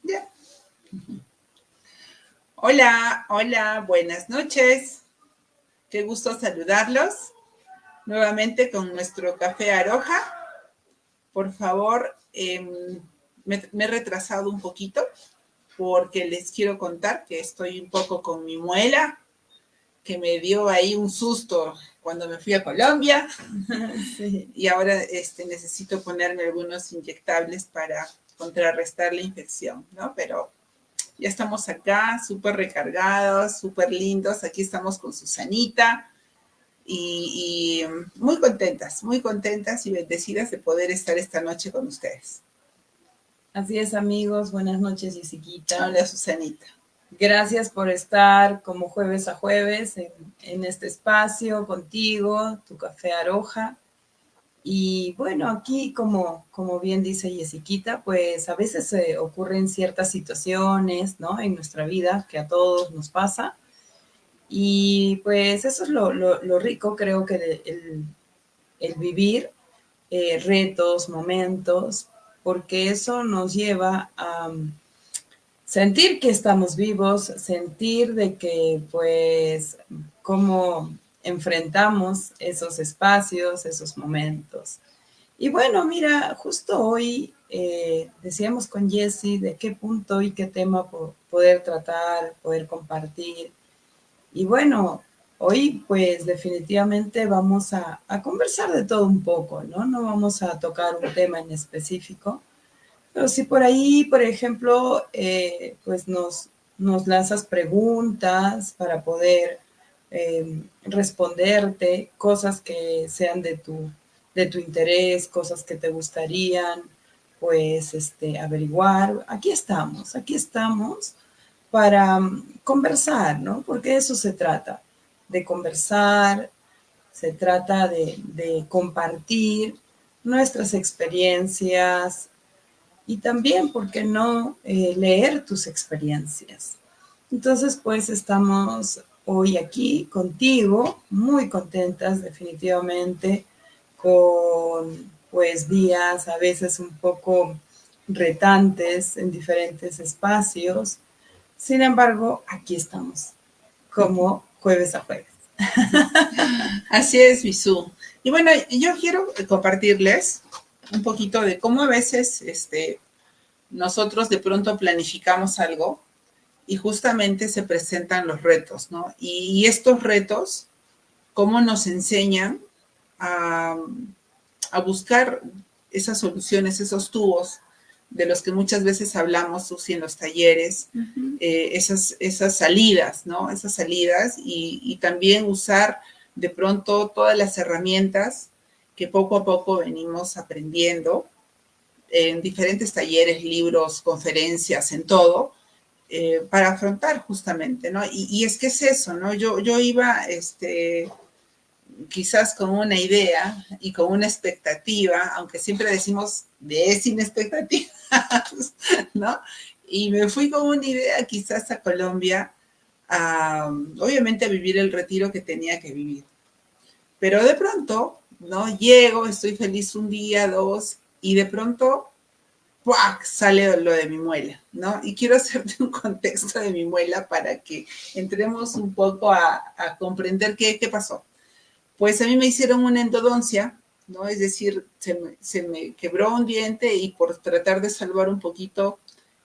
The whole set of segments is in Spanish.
Ya. Hola, hola, buenas noches. Qué gusto saludarlos nuevamente con nuestro café Aroja. Por favor, me he retrasado un poquito porque les quiero contar que estoy un poco con mi muela, que me dio ahí un susto cuando me fui a Colombia. Sí. Y ahora necesito ponerme algunos inyectables para contrarrestar la infección, ¿no? Pero ya estamos acá, súper recargados, súper lindos. Aquí estamos con Susanita y muy contentas y bendecidas de poder estar esta noche con ustedes. Así es, amigos. Buenas noches, Jessiquita. Hola, Susanita. Gracias por estar como jueves a jueves en este espacio contigo, tu café Aroja. Y bueno, aquí como bien dice Jessiquita, pues a veces ocurren ciertas situaciones, ¿no? En nuestra vida que a todos nos pasa. Y pues eso es lo rico, creo que el vivir retos, momentos, porque eso nos lleva a sentir que estamos vivos, sentir de que pues cómo enfrentamos esos espacios, esos momentos. Y bueno, mira, justo hoy decíamos con Jessie de qué punto y qué tema poder tratar, poder compartir. Y bueno, hoy pues definitivamente vamos a conversar de todo un poco, ¿no? No vamos a tocar un tema en específico, pero si por ahí, por ejemplo, pues nos lanzas preguntas para poder responderte, cosas que sean de tu interés, cosas que te gustarían, pues, averiguar. Aquí estamos para conversar, ¿no? Porque de eso se trata, de conversar, se trata de compartir nuestras experiencias, y también, ¿por qué no leer tus experiencias? Entonces, pues estamos hoy aquí contigo, muy contentas definitivamente, con pues días a veces un poco retantes en diferentes espacios. Sin embargo, aquí estamos, como jueves a jueves. Así es, Bisú. Y bueno, yo quiero compartirles un poquito de cómo a veces nosotros de pronto planificamos algo y justamente se presentan los retos, ¿no? Y estos retos, cómo nos enseñan a, a buscar esas soluciones, esos tubos de los que muchas veces hablamos, Susi, en los talleres, esas salidas, ¿no? Esas salidas y también usar de pronto todas las herramientas que poco a poco venimos aprendiendo en diferentes talleres, libros, conferencias, en todo, para afrontar justamente, ¿no? Y es que es eso, ¿no? Yo iba, quizás con una idea y con una expectativa, aunque siempre decimos de sin expectativas, ¿no? Y me fui con una idea quizás a Colombia, obviamente a vivir el retiro que tenía que vivir. Pero de pronto, ¿no? Llego, estoy feliz un día, dos, y de pronto ¡puac! Sale lo de mi muela, ¿no? Y quiero hacerte un contexto de mi muela para que entremos un poco a comprender qué pasó. Pues a mí me hicieron una endodoncia, ¿no? Es decir, se me quebró un diente y por tratar de salvar un poquito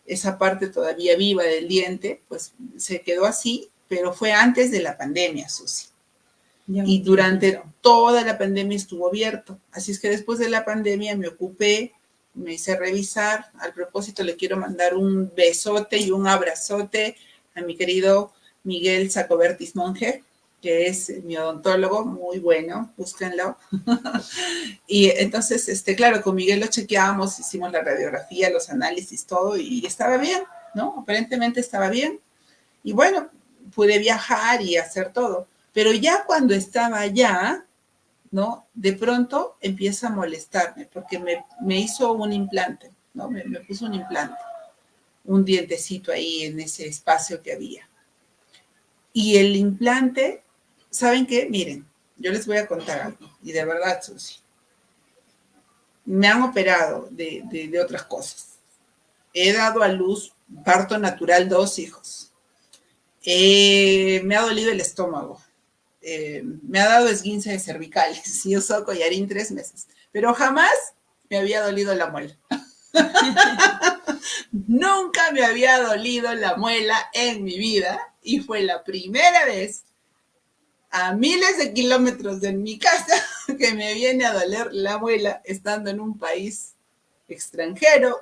esa parte todavía viva del diente, pues se quedó así, pero fue antes de la pandemia, Susi. Y durante toda la pandemia estuvo abierto. Así es que después de la pandemia me ocupé, me hice revisar. Al propósito, le quiero mandar un besote y un abrazote a mi querido Miguel Sacobertis Monge, que es mi odontólogo, muy bueno, búsquenlo. Y entonces, claro, con Miguel lo chequeamos, hicimos la radiografía, los análisis, todo, y estaba bien, ¿no? Aparentemente estaba bien. Y bueno, pude viajar y hacer todo. Pero ya cuando estaba allá, ¿no? De pronto empieza a molestarme porque me hizo un implante, ¿no? Me puso un implante, un dientecito ahí en ese espacio que había. Y el implante, ¿saben qué? Miren, yo les voy a contar algo. Y de verdad, Susi, me han operado de otras cosas. He dado a luz parto natural, 2 hijos. Me ha dolido el estómago. Me ha dado esguince de cervicales. Y uso collarín 3 meses. Pero jamás me había dolido la muela. Nunca me había dolido la muela en mi vida. Y fue la primera vez a miles de kilómetros de mi casa que me viene a doler la muela estando en un país extranjero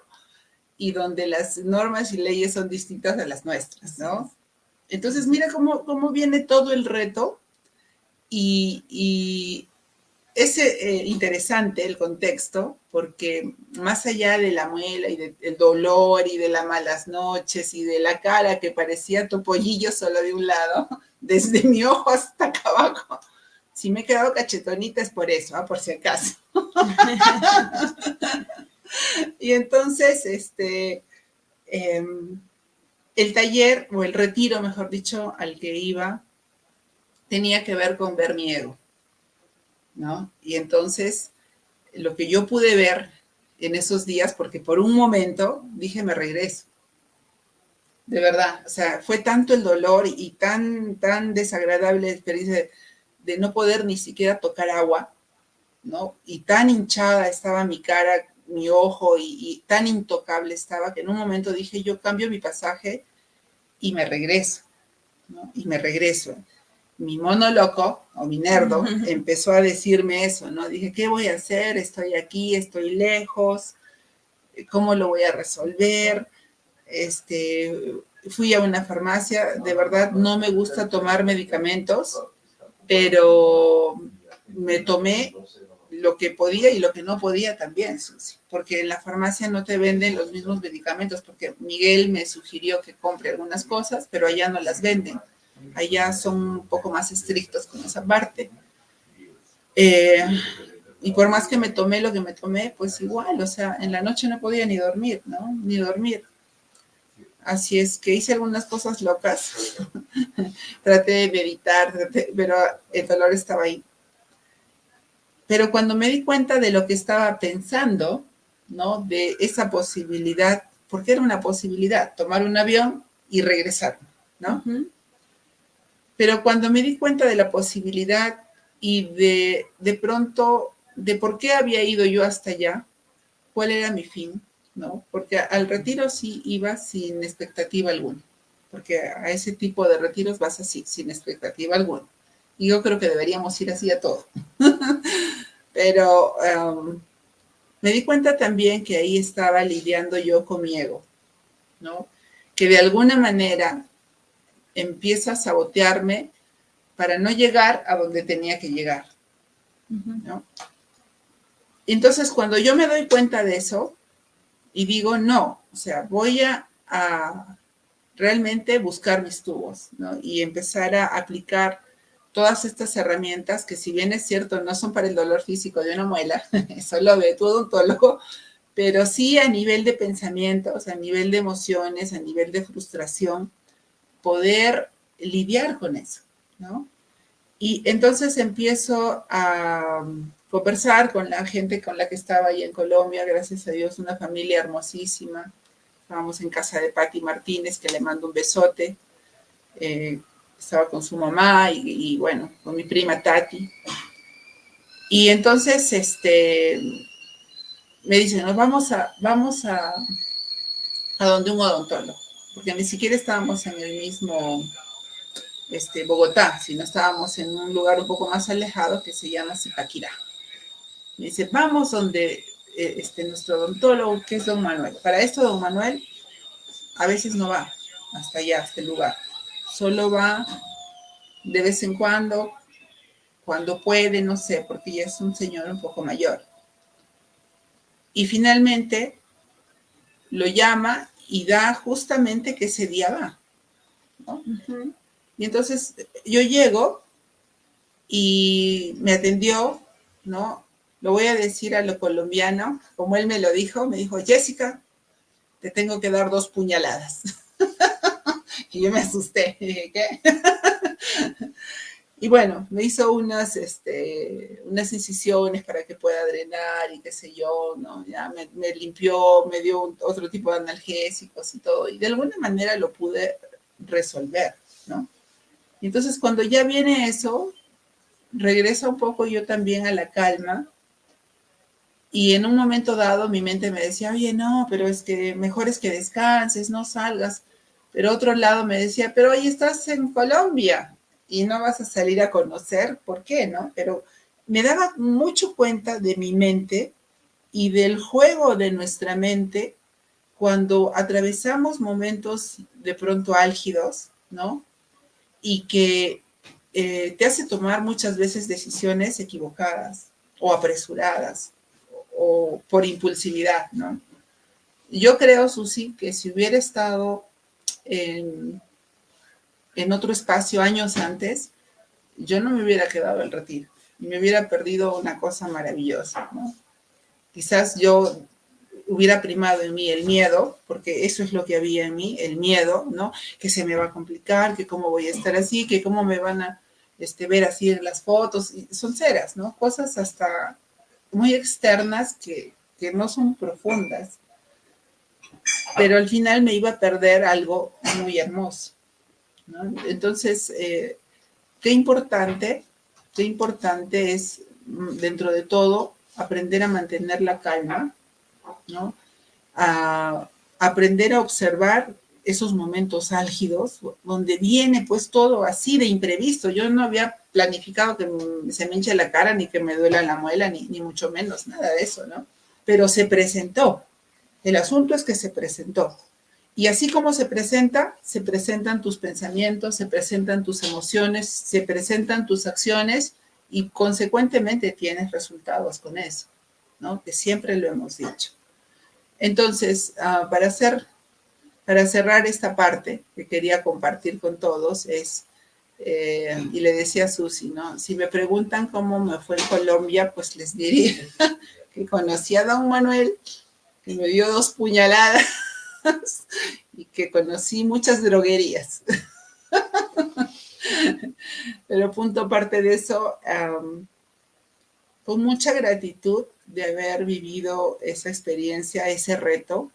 y donde las normas y leyes son distintas a las nuestras, ¿no? Entonces, mira cómo viene todo el reto y es interesante el contexto, porque más allá de la muela y del dolor y de las malas noches y de la cara que parecía topollillo solo de un lado, desde mi ojo hasta acá abajo, si me he quedado cachetonita es por eso, por si acaso. Y entonces, el taller, o el retiro, mejor dicho, al que iba, tenía que ver con ver mi ego, ¿no? Y entonces, lo que yo pude ver en esos días, porque por un momento dije, me regreso. De verdad, o sea, fue tanto el dolor y tan desagradable la experiencia de no poder ni siquiera tocar agua, ¿no? Y tan hinchada estaba mi cara, mi ojo, y tan intocable estaba que en un momento dije, yo cambio mi pasaje y me regreso, ¿no? Y me regreso. Mi mono loco, o mi nerdo, empezó a decirme eso, ¿no? Dije, ¿qué voy a hacer? Estoy aquí, estoy lejos, ¿cómo lo voy a resolver? Fui a una farmacia, de verdad no me gusta tomar medicamentos, pero me tomé lo que podía y lo que no podía también, Susi, porque en la farmacia no te venden los mismos medicamentos, porque Miguel me sugirió que compre algunas cosas, pero allá no las venden. Allá son un poco más estrictos con esa parte. Y por más que me tomé lo que me tomé, pues igual, o sea, en la noche no podía ni dormir, ¿no? Ni dormir. Así es que hice algunas cosas locas. Traté de meditar, pero el dolor estaba ahí. Pero cuando me di cuenta de lo que estaba pensando, ¿no? De esa posibilidad, porque era una posibilidad, tomar un avión y regresar, ¿no? Pero cuando me di cuenta de la posibilidad y de pronto, de por qué había ido yo hasta allá, cuál era mi fin, ¿no? Porque al retiro sí iba sin expectativa alguna, porque a ese tipo de retiros vas así, sin expectativa alguna. Y yo creo que deberíamos ir así a todo. Pero me di cuenta también que ahí estaba lidiando yo con mi ego, ¿no? Que de alguna manera empieza a sabotearme para no llegar a donde tenía que llegar, ¿no? Entonces, cuando yo me doy cuenta de eso y digo, no, o sea, voy a realmente buscar mis tubos, ¿no? Y empezar a aplicar todas estas herramientas que, si bien es cierto, no son para el dolor físico de una muela, eso lo ve tu odontólogo, pero sí a nivel de pensamientos, a nivel de emociones, a nivel de frustración, poder lidiar con eso, ¿no? Y entonces empiezo a conversar con la gente con la que estaba ahí en Colombia, gracias a Dios, una familia hermosísima. Estábamos en casa de Patti Martínez, que le mando un besote. Estaba con su mamá y bueno, con mi prima Tati. Y entonces me dicen, nos vamos a donde un odontólogo, porque ni siquiera estábamos en el mismo Bogotá, sino estábamos en un lugar un poco más alejado que se llama Zipaquirá. Me dice, vamos donde nuestro odontólogo, que es don Manuel. Para esto, don Manuel a veces no va hasta allá, hasta el lugar. Solo va de vez en cuando puede, no sé, porque ya es un señor un poco mayor. Y finalmente lo llama y da justamente que ese día va, ¿no? Y entonces yo llego y me atendió, ¿no? Lo voy a decir a lo colombiano, como él me lo dijo, me dijo, Jessica, te tengo que dar 2 puñaladas. Y yo me asusté, dije, ¿qué? Y bueno, me hizo unas incisiones para que pueda drenar y qué sé yo, ¿no? Ya me limpió, me dio otro tipo de analgésicos y todo, y de alguna manera lo pude resolver, ¿no? Y entonces cuando ya viene eso, regresa un poco yo también a la calma, y en un momento dado mi mente me decía, oye, no, pero es que mejor es que descanses, no salgas. Pero otro lado me decía, pero hoy estás en Colombia y no vas a salir a conocer, ¿por qué, no? Pero me daba mucho cuenta de mi mente y del juego de nuestra mente cuando atravesamos momentos de pronto álgidos, ¿no? Y que te hace tomar muchas veces decisiones equivocadas o apresuradas o por impulsividad, ¿no? Yo creo, Susi, que si hubiera estado en, en otro espacio años antes, yo no me hubiera quedado al retiro y me hubiera perdido una cosa maravillosa, ¿no? Quizás yo hubiera primado en mí el miedo, porque eso es lo que había en mí, el miedo, ¿no? Que se me va a complicar, que cómo voy a estar así, que cómo me van a ver así en las fotos, y son ceras, ¿no? Cosas hasta muy externas que no son profundas, pero al final me iba a perder algo muy hermoso, ¿no? Entonces, qué importante es, dentro de todo, aprender a mantener la calma, ¿no? A aprender a observar esos momentos álgidos, donde viene pues todo así de imprevisto. Yo no había planificado que se me hinche la cara, ni que me duela la muela, ni mucho menos, nada de eso, ¿no? Pero se presentó. El asunto es que se presentó. Y así como se presenta, se presentan tus pensamientos, se presentan tus emociones, se presentan tus acciones y consecuentemente tienes resultados con eso, ¿no? Que siempre lo hemos dicho. Entonces, para cerrar esta parte que quería compartir con todos es, y le decía a Susi, ¿no? Si me preguntan cómo me fue en Colombia, pues les diría que conocí a don Manuel, que me dio 2 puñaladas y que conocí muchas droguerías. Pero punto aparte de eso, con mucha gratitud de haber vivido esa experiencia, ese reto,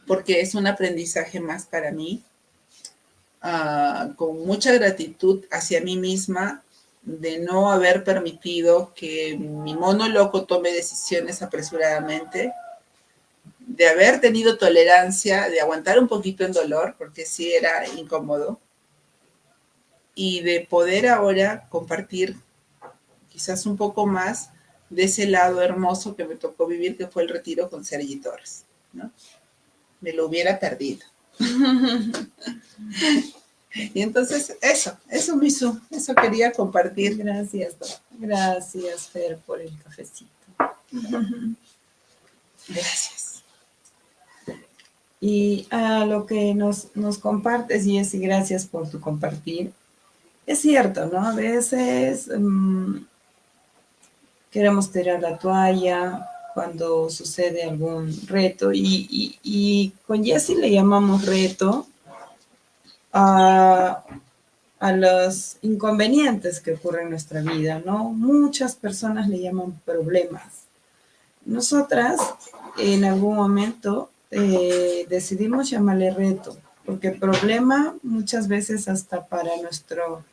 porque es un aprendizaje más para mí, con mucha gratitud hacia mí misma de no haber permitido que mi mono loco tome decisiones apresuradamente, de haber tenido tolerancia, de aguantar un poquito el dolor, porque sí era incómodo, y de poder ahora compartir quizás un poco más de ese lado hermoso que me tocó vivir, que fue el retiro con Sergi Torres, ¿no? Me lo hubiera perdido. Y entonces, eso, Misu, eso quería compartir. Gracias, Fer, por el cafecito. Gracias. Y a lo que nos compartes, Jessy, gracias por tu compartir. Es cierto, ¿no? A veces queremos tirar la toalla cuando sucede algún reto y con Jessy le llamamos reto a los inconvenientes que ocurren en nuestra vida, ¿no? Muchas personas le llaman problemas. Nosotras en algún momento decidimos llamarle reto, porque problema muchas veces hasta para nuestro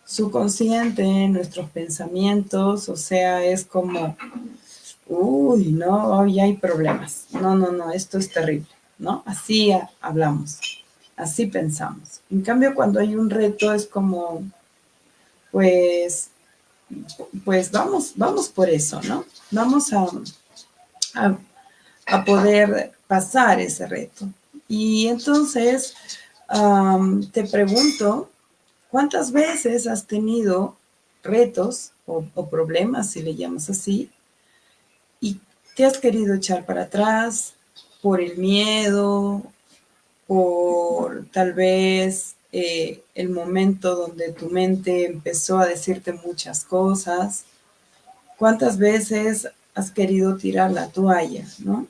subconsciente, nuestros pensamientos, o sea, es como, uy, no, hoy hay problemas, no, esto es terrible, ¿no? Así hablamos, así pensamos. En cambio, cuando hay un reto es como, pues vamos por eso, ¿no? Vamos a poder pasar ese reto. Y entonces te pregunto, ¿cuántas veces has tenido retos o problemas, si le llamas así, y te has querido echar para atrás por el miedo, por tal vez el momento donde tu mente empezó a decirte muchas cosas? ¿Cuántas veces has querido tirar la toalla, no?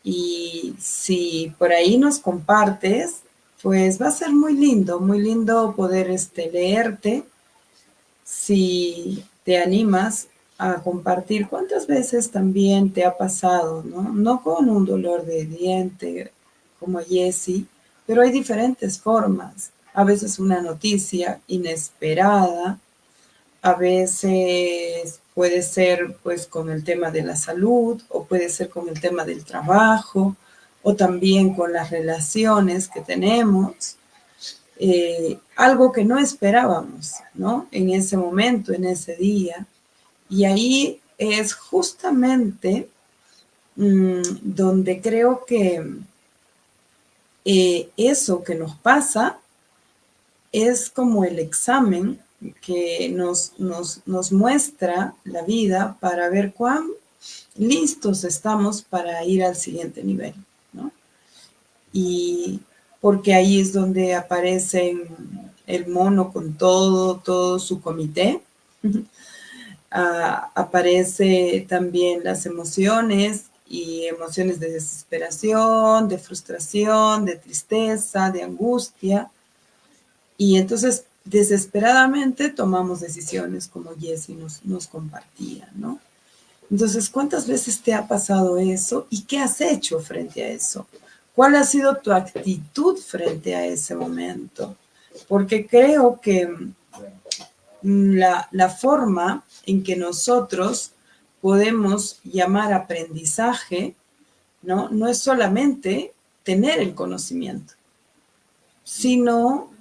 Y si por ahí nos compartes, pues va a ser muy lindo poder leerte. Si te animas a compartir cuántas veces también te ha pasado, ¿no? No con un dolor de diente como Jessie, pero hay diferentes formas. A veces una noticia inesperada, a veces puede ser pues con el tema de la salud o puede ser con el tema del trabajo o también con las relaciones que tenemos. Algo que no esperábamos, ¿no? En ese momento, en ese día. Y ahí es justamente donde creo que eso que nos pasa es como el examen que nos muestra la vida para ver cuán listos estamos para ir al siguiente nivel, ¿no? Y porque ahí es donde aparece el mono con todo su comité. Aparece también las emociones y emociones de desesperación, de frustración, de tristeza, de angustia. Y entonces desesperadamente tomamos decisiones como Jessie nos compartía, ¿no? Entonces, ¿cuántas veces te ha pasado eso y qué has hecho frente a eso? ¿Cuál ha sido tu actitud frente a ese momento? Porque creo que la forma en que nosotros podemos llamar aprendizaje, ¿no? No es solamente tener el conocimiento, sino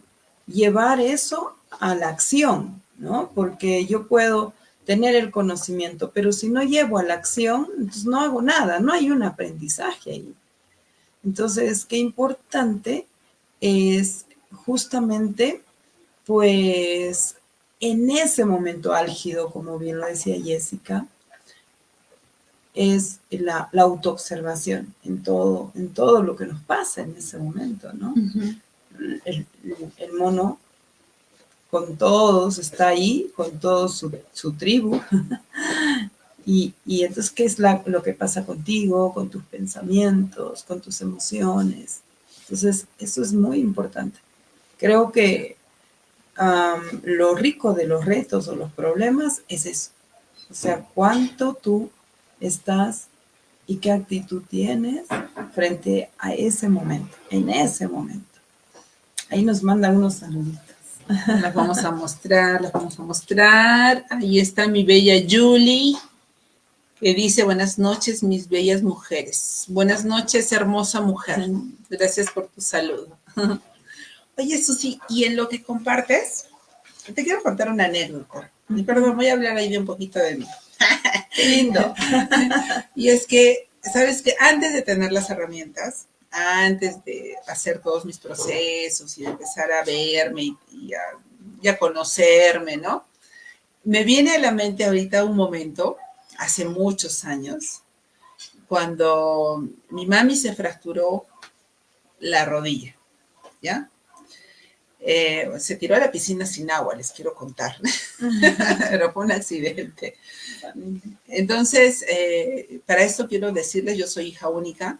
llevar eso a la acción, ¿no? Porque yo puedo tener el conocimiento, pero si no llevo a la acción, entonces no hago nada, no hay un aprendizaje ahí. Entonces, qué importante es justamente, pues, en ese momento álgido, como bien lo decía Jessica, es la autoobservación en todo lo que nos pasa en ese momento, ¿no? El mono con todos está ahí, con todo su tribu. Y entonces, ¿qué es lo que pasa contigo, con tus pensamientos, con tus emociones? Entonces, eso es muy importante. Creo que lo rico de los retos o los problemas es eso. O sea, cuánto tú estás y qué actitud tienes frente a ese momento, en ese momento. Ahí nos mandan unos saluditos. Las vamos a mostrar, las vamos a mostrar. Ahí está mi bella Julie, que dice, buenas noches, mis bellas mujeres. Buenas noches, hermosa mujer. Gracias por tu saludo. Oye, Susi, ¿y en lo que compartes? Te quiero contar una anécdota. Y perdón, voy a hablar ahí de un poquito de mí. ¡Qué lindo! Y es que, ¿sabes qué? Antes de tener las herramientas, antes de hacer todos mis procesos y de empezar a verme y a conocerme, ¿no? Me viene a la mente ahorita un momento, hace muchos años, cuando mi mami se fracturó la rodilla, ¿ya? Se tiró a la piscina sin agua, les quiero contar, pero fue un accidente. Entonces, para esto quiero decirles, yo soy hija única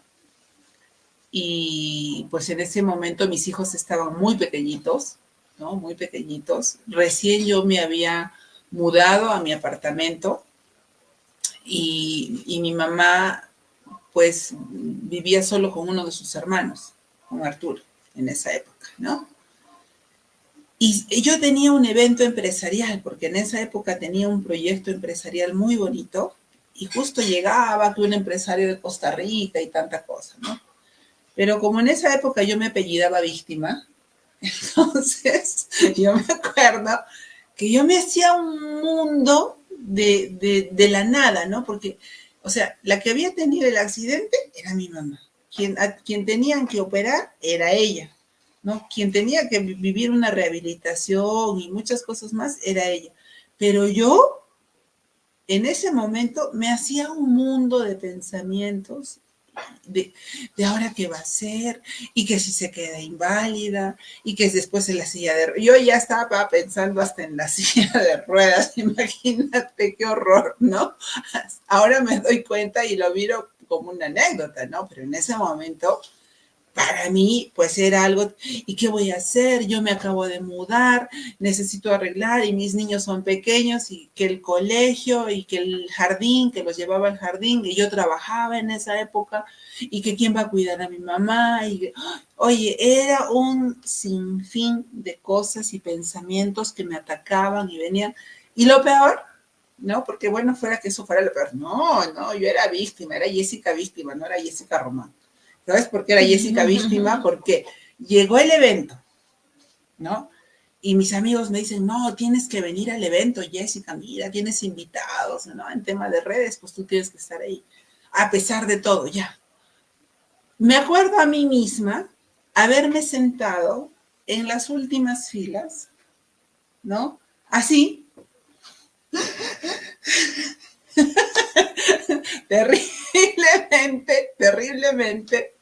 y pues en ese momento mis hijos estaban muy pequeñitos, ¿no? Muy pequeñitos. Recién yo me había mudado a mi apartamento y mi mamá pues vivía solo con uno de sus hermanos, con Arturo, en esa época, ¿no? Y yo tenía un evento empresarial, porque en esa época tenía un proyecto empresarial muy bonito, y justo llegaba que un empresario de Costa Rica y tanta cosa, ¿no? Pero como en esa época yo me apellidaba Víctima, entonces yo me acuerdo que yo me hacía un mundo de la nada, ¿no? Porque, o sea, la que había tenido el accidente era mi mamá. A quien tenían que operar era ella, ¿no? Quien tenía que vivir una rehabilitación y muchas cosas más era ella. Pero yo, en ese momento, me hacía un mundo de pensamientos de ahora qué va a ser, y que si se queda inválida, y que después en la silla de ruedas. Yo ya estaba pensando hasta en la silla de ruedas, imagínate qué horror, ¿no? Ahora me doy cuenta y lo miro como una anécdota, ¿no? Pero en ese momento para mí, pues era algo, ¿y qué voy a hacer? Yo me acabo de mudar, necesito arreglar y mis niños son pequeños y que el colegio y que el jardín, que los llevaba al jardín y yo trabajaba en esa época y que quién va a cuidar a mi mamá. Y, oye, era un sinfín de cosas y pensamientos que me atacaban y venían. Y lo peor, ¿no? Porque bueno, fuera que eso fuera lo peor. No, yo era víctima, era Jessica víctima, no era Jessica Román. ¿Sabes por qué era Jessica víctima? Porque llegó el evento, ¿no? Y mis amigos me dicen, no, tienes que venir al evento, Jessica, mira, tienes invitados, ¿no? En tema de redes, pues tú tienes que estar ahí. A pesar de todo, ya. Me acuerdo a mí misma haberme sentado en las últimas filas, ¿no? Así. terriblemente.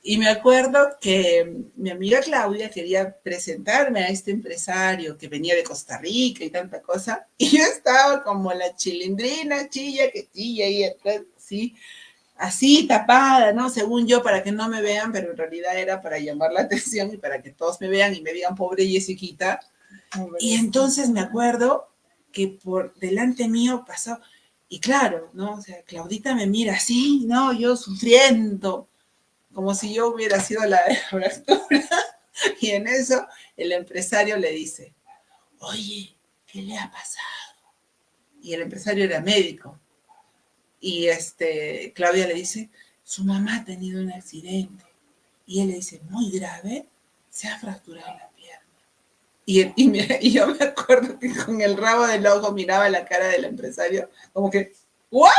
Y me acuerdo que mi amiga Claudia quería presentarme a este empresario que venía de Costa Rica y tanta cosa. Y yo estaba como la chilindrina, chilla, que chilla y atrás, sí, así tapada, ¿no? Según yo, para que no me vean, pero en realidad era para llamar la atención y para que todos me vean y me digan, pobre Jessiquita. Y entonces me acuerdo que por delante mío pasó, y claro, ¿no? O sea, Claudita me mira así, ¿no? Yo sufriendo, como si yo hubiera sido la fractura. Y en eso el empresario le dice, oye, ¿qué le ha pasado? Y el empresario era médico. Y Claudia le dice, su mamá ha tenido un accidente. Y él le dice, muy grave, se ha fracturado la pierna. Y yo me acuerdo que con el rabo del ojo miraba la cara del empresario, como que, ¿what?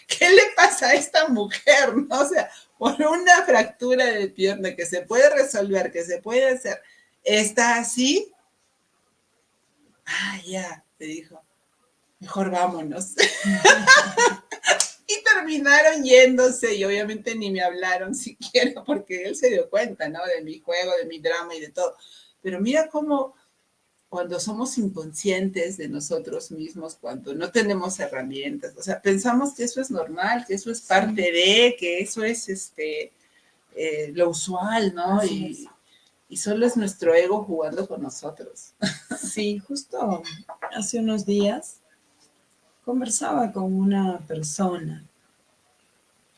¿Qué le pasa a esta mujer? ¿No? O sea, por una fractura de pierna que se puede resolver, que se puede hacer, está así. Ah, ya, te dijo, mejor vámonos. Y terminaron yéndose y obviamente ni me hablaron siquiera porque él se dio cuenta, ¿no? De mi juego, de mi drama y de todo. Pero mira cómo cuando somos inconscientes de nosotros mismos, cuando no tenemos herramientas, o sea, pensamos que eso es normal, que eso es parte de, que eso es lo usual, ¿no? Y solo es nuestro ego jugando con nosotros. Sí, justo hace unos días conversaba con una persona,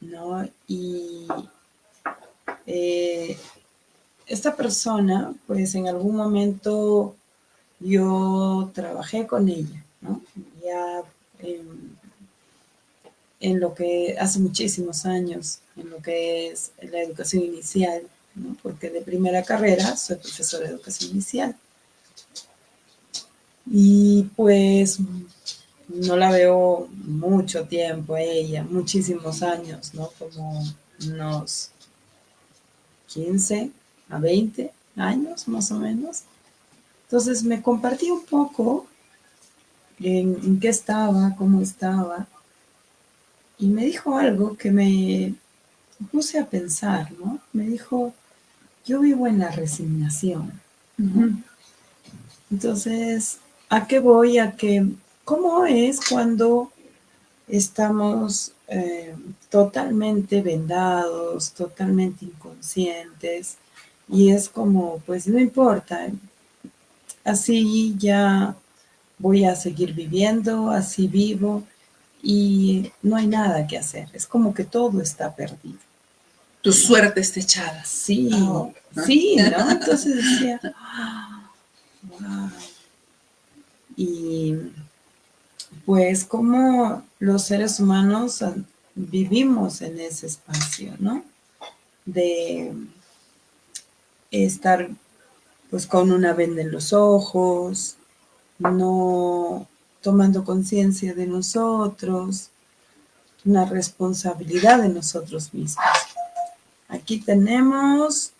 ¿no? Y esta persona, pues en algún momento yo trabajé con ella, ¿no? Ya en lo que hace muchísimos años, en lo que es la educación inicial, ¿no? Porque de primera carrera soy profesora de educación inicial. Y pues no la veo mucho tiempo a ella, muchísimos años, ¿no? Como unos 15 a 20 años más o menos. Entonces me compartí un poco en qué estaba, cómo estaba, y me dijo algo que me puse a pensar, ¿no? Me dijo, yo vivo en la resignación, ¿no? Entonces, ¿a qué voy? A que, ¿cómo es cuando estamos totalmente vendados, totalmente inconscientes? Y es como, pues no importa, así ya voy a seguir viviendo, así vivo y no hay nada que hacer. Es como que todo está perdido. Tu suerte está echada. Sí, oh, ¿no? Sí, ¿no? Entonces decía, wow. Y pues como los seres humanos vivimos en ese espacio, ¿no? De estar pues con una venda en los ojos, no tomando conciencia de nosotros, una responsabilidad de nosotros mismos. Aquí tenemos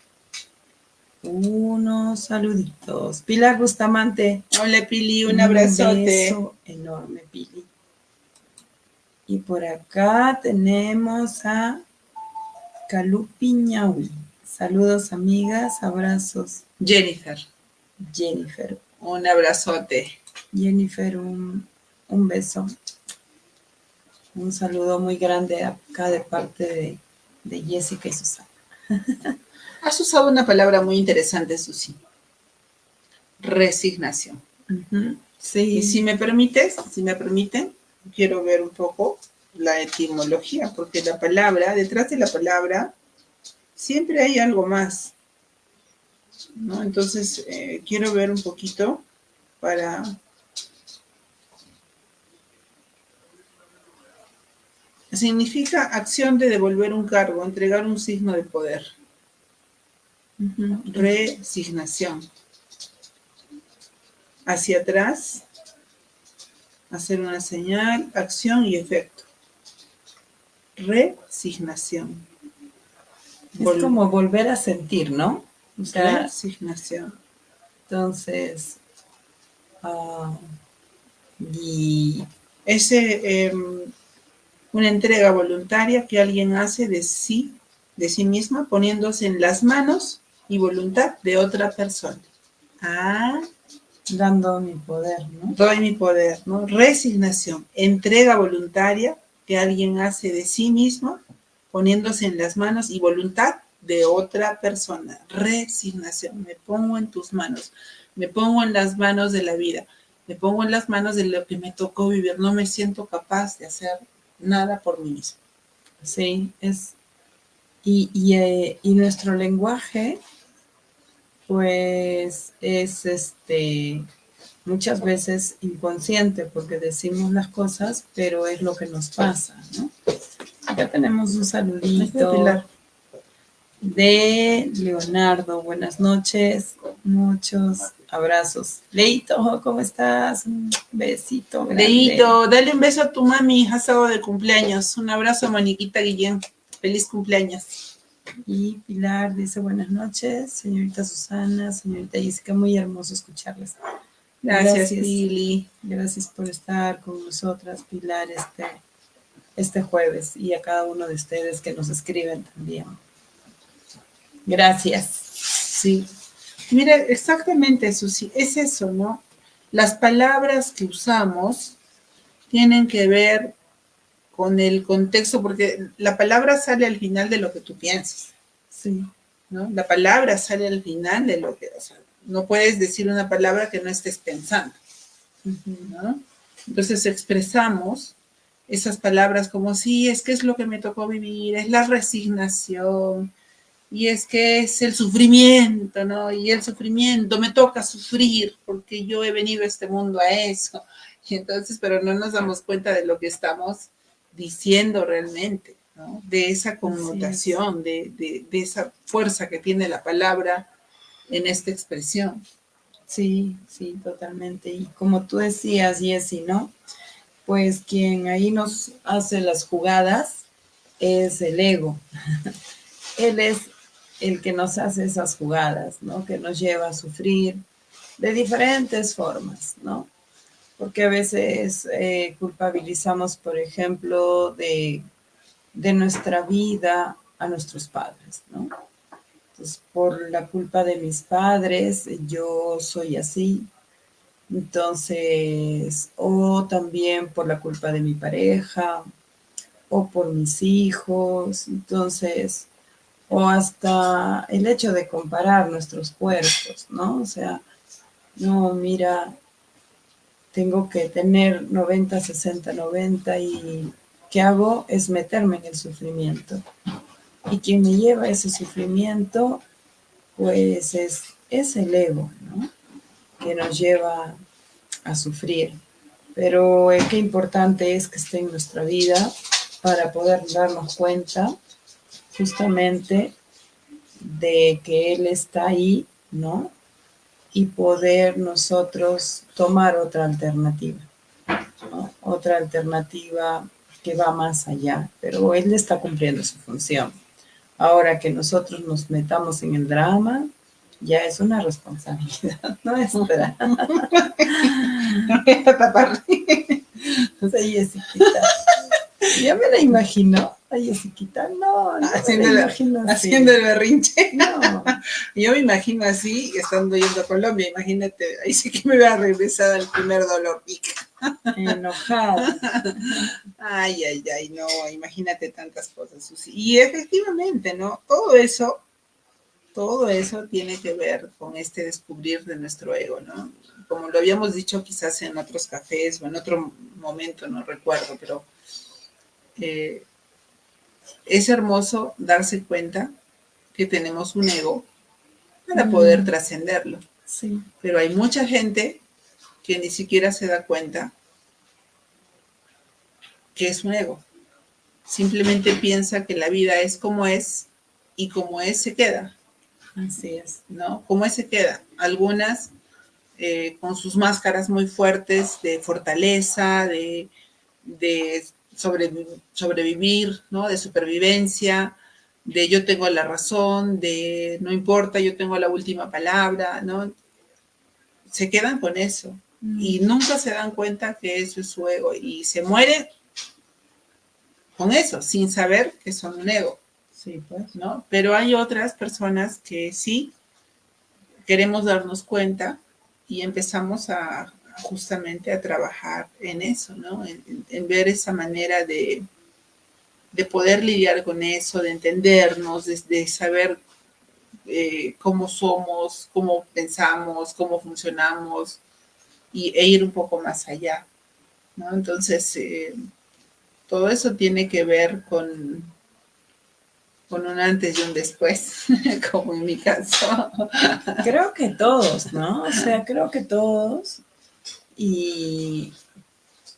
unos saluditos. Pilar Bustamante. Hola, Pili, un abrazote. Un beso enorme, Pili. Y por acá tenemos a Calupiñahui. Saludos, amigas, abrazos. Jennifer. Jennifer. Un abrazote. Jennifer, un beso. Un saludo muy grande acá de parte de Jessica y Susana. Has usado una palabra muy interesante, Susi. Resignación. Sí. Y si me permiten, quiero ver un poco la etimología, porque la palabra, detrás de la palabra, siempre hay algo más, ¿no? Entonces, quiero ver un poquito para... Significa acción de devolver un cargo, entregar un signo de poder. Resignación. Hacia atrás, hacer una señal, acción y efecto. Resignación. Es como volver a sentir, ¿no? O sea, resignación. Entonces, y es una entrega voluntaria que alguien hace de sí misma, poniéndose en las manos y voluntad de otra persona. Dando mi poder, ¿no? Doy mi poder, ¿no? Resignación, entrega voluntaria que alguien hace de sí mismo, poniéndose en las manos y voluntad de otra persona. Resignación, me pongo en tus manos, me pongo en las manos de la vida, me pongo en las manos de lo que me tocó vivir, no me siento capaz de hacer nada por mí mismo. Sí, y nuestro lenguaje, pues, es muchas veces inconsciente, porque decimos las cosas, pero es lo que nos pasa, ¿no? Ya tenemos un saludito de Leonardo. Buenas noches, muchos abrazos. Leito, ¿cómo estás? Un besito grande. Leito, dale un beso a tu mami, ha estado de cumpleaños. Un abrazo a Moniquita Guillén. Feliz cumpleaños. Y Pilar dice buenas noches, señorita Susana, señorita Jessica, muy hermoso escucharles. Gracias, Pili. Gracias por estar con nosotras, Pilar, este jueves, y a cada uno de ustedes que nos escriben también. Gracias. Sí. Mira, exactamente, Susi, es eso, ¿no? Las palabras que usamos tienen que ver con el contexto, porque la palabra sale al final de lo que tú piensas. Sí. ¿No? La palabra sale al final de lo que, o sea, no puedes decir una palabra que no estés pensando, ¿no? Entonces expresamos esas palabras como sí, es que es lo que me tocó vivir, es la resignación, y es que es el sufrimiento, ¿no? Y el sufrimiento, me toca sufrir porque yo he venido a este mundo a eso. Y entonces, pero no nos damos cuenta de lo que estamos diciendo realmente, ¿no? De esa connotación, de esa fuerza que tiene la palabra en esta expresión. Sí, sí, totalmente. Y como tú decías, Jessy, ¿no? Pues quien ahí nos hace las jugadas es el ego. Él es el que nos hace esas jugadas, ¿no? Que nos lleva a sufrir de diferentes formas, ¿no? Porque a veces culpabilizamos, por ejemplo, de nuestra vida a nuestros padres, ¿no? Entonces, por la culpa de mis padres, yo soy así. Entonces, o también por la culpa de mi pareja, o por mis hijos. Entonces, o hasta el hecho de comparar nuestros cuerpos, ¿no? O sea, no, mira, tengo que tener 90, 60, 90 y ¿qué hago? Es meterme en el sufrimiento. Y quien me lleva a ese sufrimiento, pues es el ego, ¿no? Que nos lleva a sufrir. Pero qué importante es que esté en nuestra vida para poder darnos cuenta justamente de que Él está ahí, ¿no? Y poder nosotros tomar otra alternativa, ¿no? Otra alternativa que va más allá, pero Él está cumpliendo su función. Ahora que nosotros nos metamos en el drama, ya es una responsabilidad nuestra. No voy a tapar. Sí, Jessiquita. Ya me la imagino. Ay, Jessiquita, no haciendo, me la imagino así. Haciendo el berrinche. No. Yo me imagino así, estando yendo a Colombia, imagínate, ahí sí que me voy a regresar al primer dolor. Enojada. Ay, ay, ay, no, imagínate tantas cosas, Susi. Y efectivamente, ¿no? Todo eso tiene que ver con este descubrir de nuestro ego, ¿no? Como lo habíamos dicho quizás en otros cafés o en otro momento, no recuerdo, pero eh, es hermoso darse cuenta que tenemos un ego para poder trascenderlo. Sí. Pero hay mucha gente que ni siquiera se da cuenta que es un ego. Simplemente piensa que la vida es y como es se queda. Así es. ¿No? Como es se queda. Algunas con sus máscaras muy fuertes de fortaleza, de sobrevivir, ¿no? De supervivencia, de yo tengo la razón, de no importa, yo tengo la última palabra, ¿no? Se quedan con eso y nunca se dan cuenta que eso es su ego y se mueren con eso, sin saber que son un ego. Sí, pues. ¿No? Pero hay otras personas que sí queremos darnos cuenta y empezamos justamente a trabajar en eso, ¿no? En ver esa manera de poder lidiar con eso, de entendernos, de saber cómo somos, cómo pensamos, cómo funcionamos e ir un poco más allá, ¿no? Entonces, todo eso tiene que ver con un antes y un después, como en mi caso. Creo que todos, ¿no? O sea, creo que todos. Y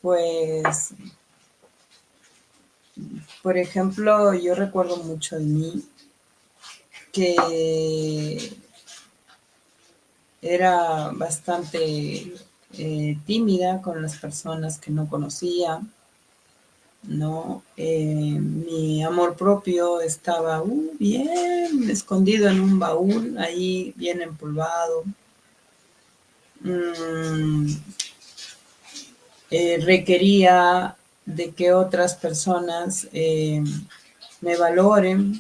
pues, por ejemplo, yo recuerdo mucho de mí que era bastante tímida con las personas que no conocía, ¿no? Mi amor propio estaba bien escondido en un baúl, ahí bien empolvado. Requería de que otras personas me valoren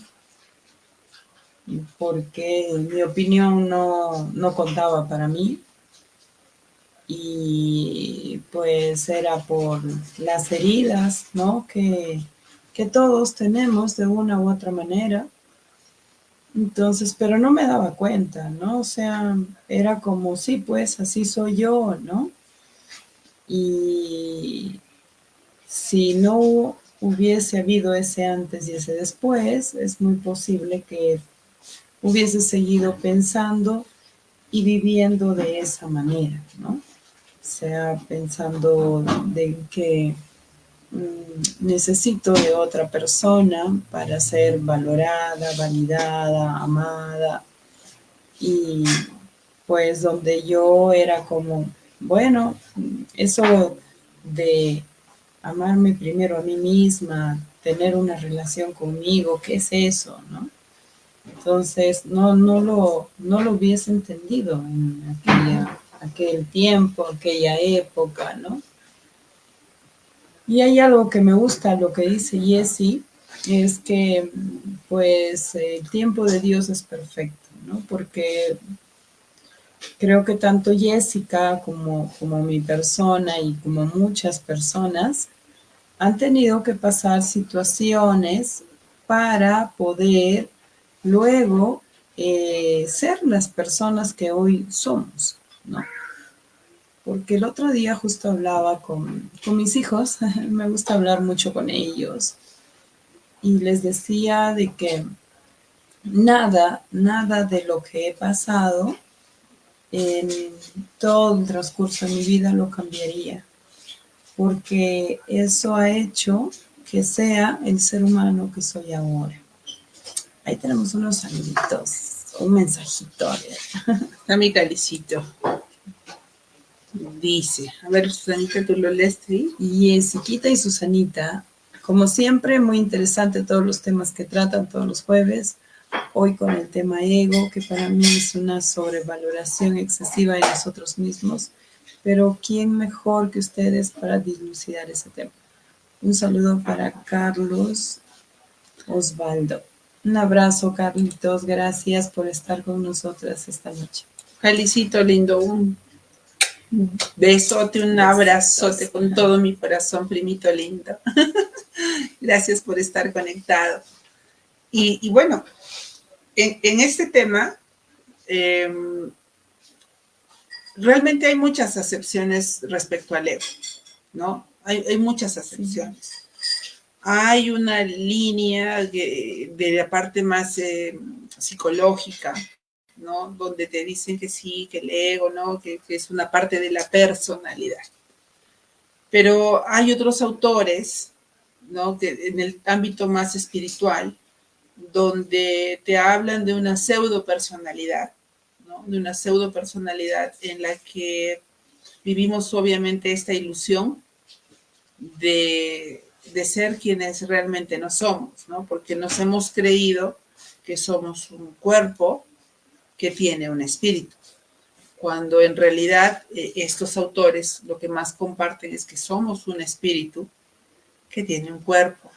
porque mi opinión no contaba para mí y pues era por las heridas, ¿no? Que todos tenemos de una u otra manera. Entonces, pero no me daba cuenta, ¿no? O sea, era como, sí, pues así soy yo, ¿no? Y si no hubiese habido ese antes y ese después, es muy posible que hubiese seguido pensando y viviendo de esa manera, ¿no? O sea, pensando de que necesito de otra persona para ser valorada, validada, amada, y pues donde yo era como, bueno, eso de amarme primero a mí misma, tener una relación conmigo, ¿qué es eso, no? Entonces, no lo hubiese entendido en aquel tiempo, aquella época, ¿no? Y hay algo que me gusta, lo que dice Jessie, es que pues el tiempo de Dios es perfecto, ¿no? Porque creo que tanto Jessica como mi persona y como muchas personas han tenido que pasar situaciones para poder luego ser las personas que hoy somos, ¿no? Porque el otro día justo hablaba con mis hijos, me gusta hablar mucho con ellos, y les decía de que nada de lo que he pasado en todo el transcurso de mi vida lo cambiaría, porque eso ha hecho que sea el ser humano que soy ahora. Ahí tenemos unos saluditos, un mensajito. A ver. A mi calicito. Dice, a ver, Susanita, ¿tú lo lees ahí? Y Siquita y Susanita, como siempre, muy interesante todos los temas que tratan todos los jueves. Hoy con el tema ego, que para mí es una sobrevaloración excesiva de nosotros mismos. Pero ¿quién mejor que ustedes para dilucidar ese tema? Un saludo para Carlos Osvaldo. Un abrazo, Carlitos. Gracias por estar con nosotras esta noche. Calicito lindo, Besote, un abrazote con todo mi corazón, primito lindo. Gracias por estar conectado. Y bueno, en este tema, realmente hay muchas acepciones respecto al ego, ¿no? Hay muchas acepciones. Hay una línea de la parte más psicológica, ¿no? Donde te dicen que sí, que el ego, ¿no? Que es una parte de la personalidad. Pero hay otros autores, ¿no? Que en el ámbito más espiritual, donde te hablan de una pseudo personalidad, ¿no? De una pseudo personalidad en la que vivimos obviamente esta ilusión de ser quienes realmente no somos, ¿no? Porque nos hemos creído que somos un cuerpo que tiene un espíritu, cuando en realidad estos autores lo que más comparten es que somos un espíritu que tiene un cuerpo,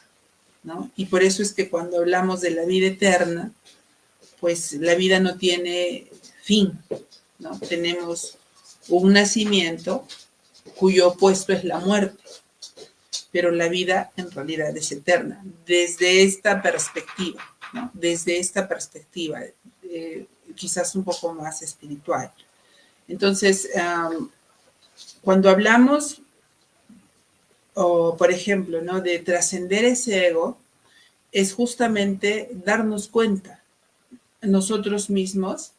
¿no? Y por eso es que cuando hablamos de la vida eterna, pues la vida no tiene fin, ¿no? Tenemos un nacimiento cuyo opuesto es la muerte, pero la vida en realidad es eterna, desde esta perspectiva, ¿no? Desde esta perspectiva, quizás un poco más espiritual. Entonces, cuando hablamos, o por ejemplo, ¿no? De trascender ese ego, es justamente darnos cuenta nosotros mismos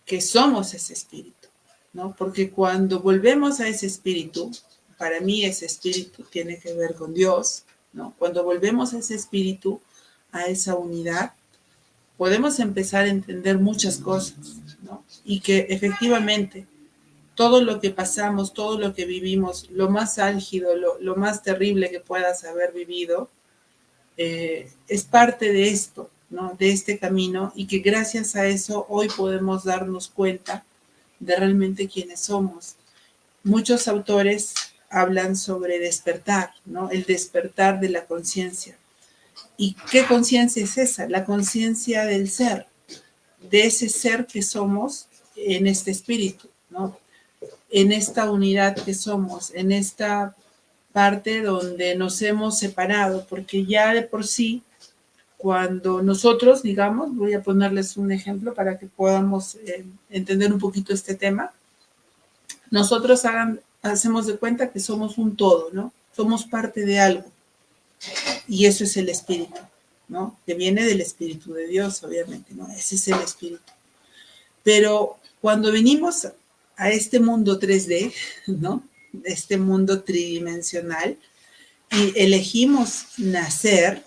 que somos ese espíritu, ¿no? Porque cuando volvemos a ese espíritu, para mí ese espíritu tiene que ver con Dios, ¿no? Cuando volvemos a ese espíritu, a esa unidad, podemos empezar a entender muchas cosas, ¿no? Y que efectivamente todo lo que pasamos, todo lo que vivimos, lo más álgido, lo más terrible que puedas haber vivido, es parte de esto, ¿no? De este camino, y que gracias a eso hoy podemos darnos cuenta de realmente quiénes somos. Muchos autores hablan sobre despertar, ¿no? El despertar de la conciencia. ¿Y qué conciencia es esa? La conciencia del ser, de ese ser que somos en este espíritu, ¿no? En esta unidad que somos, en esta parte donde nos hemos separado, porque ya de por sí, cuando nosotros, digamos, voy a ponerles un ejemplo para que podamos entender un poquito este tema, nosotros hacemos de cuenta que somos un todo, ¿no? Somos parte de algo, y eso es el espíritu, ¿no? Que viene del espíritu de Dios, obviamente, ¿no? Ese es el espíritu. Pero cuando venimos a este mundo 3D, ¿no? Este mundo tridimensional, y elegimos nacer,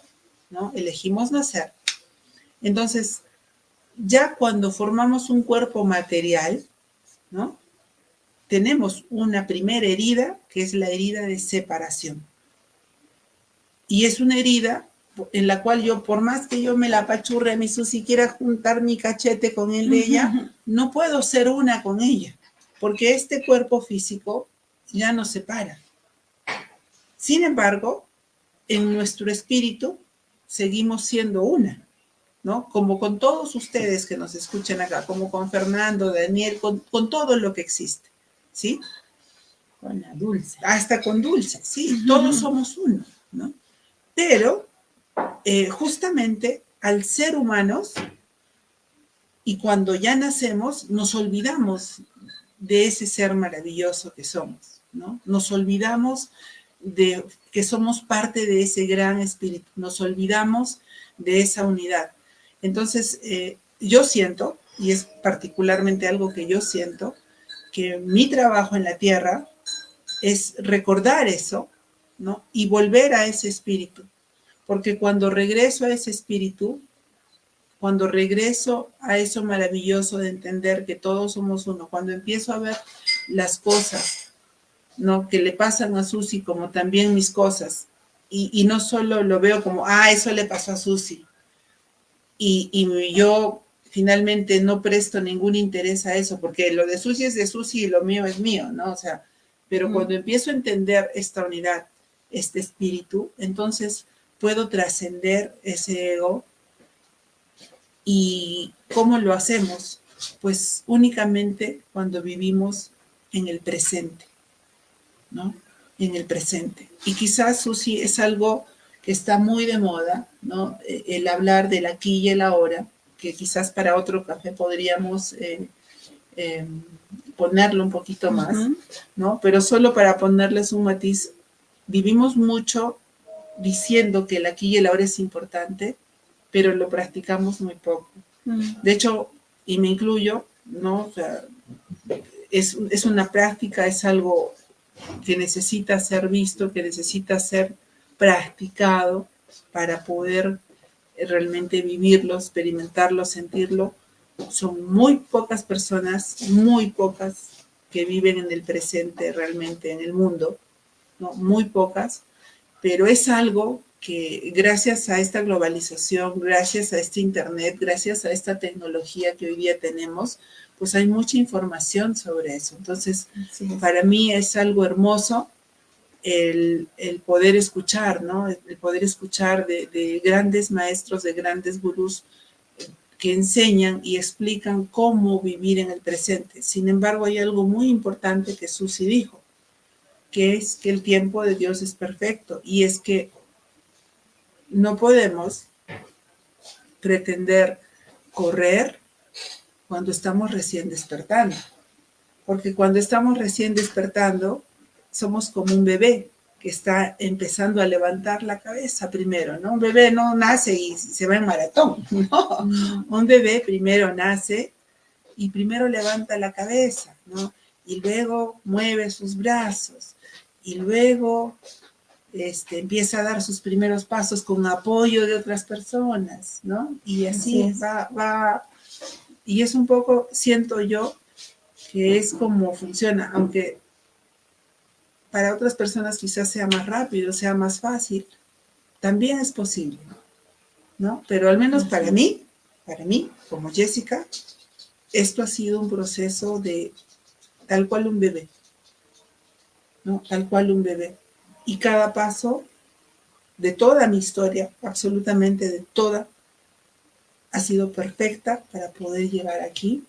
¿no? Elegimos nacer. Entonces, ya cuando formamos un cuerpo material, ¿no? Tenemos una primera herida, que es la herida de separación. Y es una herida en la cual yo, por más que yo me la apachurre a mi Susi, quiera juntar mi cachete con el de ella, no puedo ser una con ella, porque este cuerpo físico ya nos separa. Sin embargo, en nuestro espíritu seguimos siendo una, ¿no? Como con todos ustedes que nos escuchan acá, como con Fernando, Daniel, con todo lo que existe, ¿sí? Con la Dulce. Hasta con Dulce, sí, todos somos uno, ¿no? Pero justamente al ser humanos, y cuando ya nacemos, nos olvidamos de ese ser maravilloso que somos, ¿no? Nos olvidamos de que somos parte de ese gran espíritu, nos olvidamos de esa unidad. Entonces, yo siento, y es particularmente algo que yo siento, que mi trabajo en la tierra es recordar eso, ¿no? Y volver a ese espíritu. Porque cuando regreso a ese espíritu, cuando regreso a eso maravilloso de entender que todos somos uno, cuando empiezo a ver las cosas, ¿no? Que le pasan a Susi como también mis cosas, y no solo lo veo como, eso le pasó a Susi, y yo finalmente no presto ningún interés a eso, porque lo de Susi es de Susi y lo mío es mío, ¿no? O sea, pero cuando empiezo a entender esta unidad, este espíritu, entonces puedo trascender ese ego. ¿Y cómo lo hacemos? Pues únicamente cuando vivimos en el presente, ¿no? En el presente. Y quizás, Susi, es algo que está muy de moda, ¿no? El hablar del aquí y el ahora, que quizás para otro café podríamos ponerlo un poquito más, ¿no? Pero solo para ponerles un matiz, vivimos mucho diciendo que el aquí y el ahora es importante, pero lo practicamos muy poco. De hecho, y me incluyo, ¿no? O sea, es una práctica, es algo que necesita ser visto, que necesita ser practicado para poder realmente vivirlo, experimentarlo, sentirlo. Son muy pocas personas, muy pocas, que viven en el presente realmente en el mundo, ¿no? Muy pocas, pero es algo que gracias a esta globalización, gracias a este internet, gracias a esta tecnología que hoy día tenemos, pues hay mucha información sobre eso. Entonces, para mí es algo hermoso el poder escuchar, ¿no? El poder escuchar de grandes maestros, de grandes gurús que enseñan y explican cómo vivir en el presente. Sin embargo, hay algo muy importante que Susi dijo, que es que el tiempo de Dios es perfecto, y es que no podemos pretender correr cuando estamos recién despertando, porque cuando estamos recién despertando somos como un bebé que está empezando a levantar la cabeza primero, ¿no? Un bebé no nace y se va en maratón, ¿no? Un bebé primero nace y primero levanta la cabeza, ¿no? Y luego mueve sus brazos y luego empieza a dar sus primeros pasos con apoyo de otras personas, ¿no? Y así va, y es un poco, siento yo, que es como funciona, aunque para otras personas quizás sea más rápido, sea más fácil, también es posible, ¿no? Pero al menos para mí, como Jessica, esto ha sido un proceso de tal cual un bebé, ¿no? Tal cual un bebé. Y cada paso de toda mi historia, absolutamente de toda, ha sido perfecta para poder llegar aquí,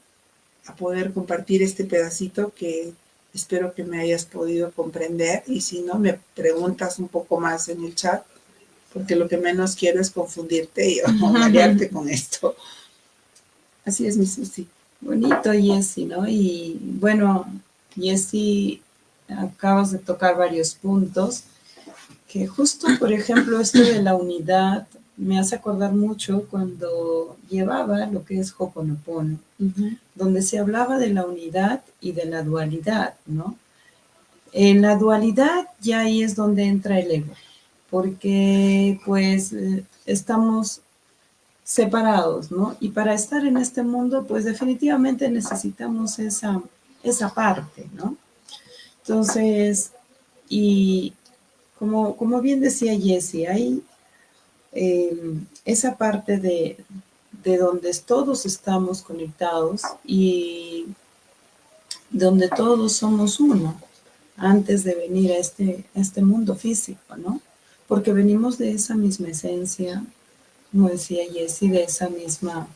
a poder compartir este pedacito que espero que me hayas podido comprender, y si no, me preguntas un poco más en el chat, porque lo que menos quiero es confundirte y marearte con esto. Así es, mi Susi. Bonito, Jessie, ¿no? Y bueno, Jessie, acabas de tocar varios puntos, que justo, por ejemplo, esto de la unidad me hace acordar mucho cuando llevaba lo que es Ho'oponopono, donde se hablaba de la unidad y de la dualidad, ¿no? En la dualidad ya ahí es donde entra el ego, porque pues estamos separados, ¿no? Y para estar en este mundo, pues definitivamente necesitamos esa parte, ¿no? Entonces, y como bien decía Jessie, hay esa parte de donde todos estamos conectados y donde todos somos uno antes de venir a este mundo físico, ¿no? Porque venimos de esa misma esencia, como decía Jessie, de esa misma,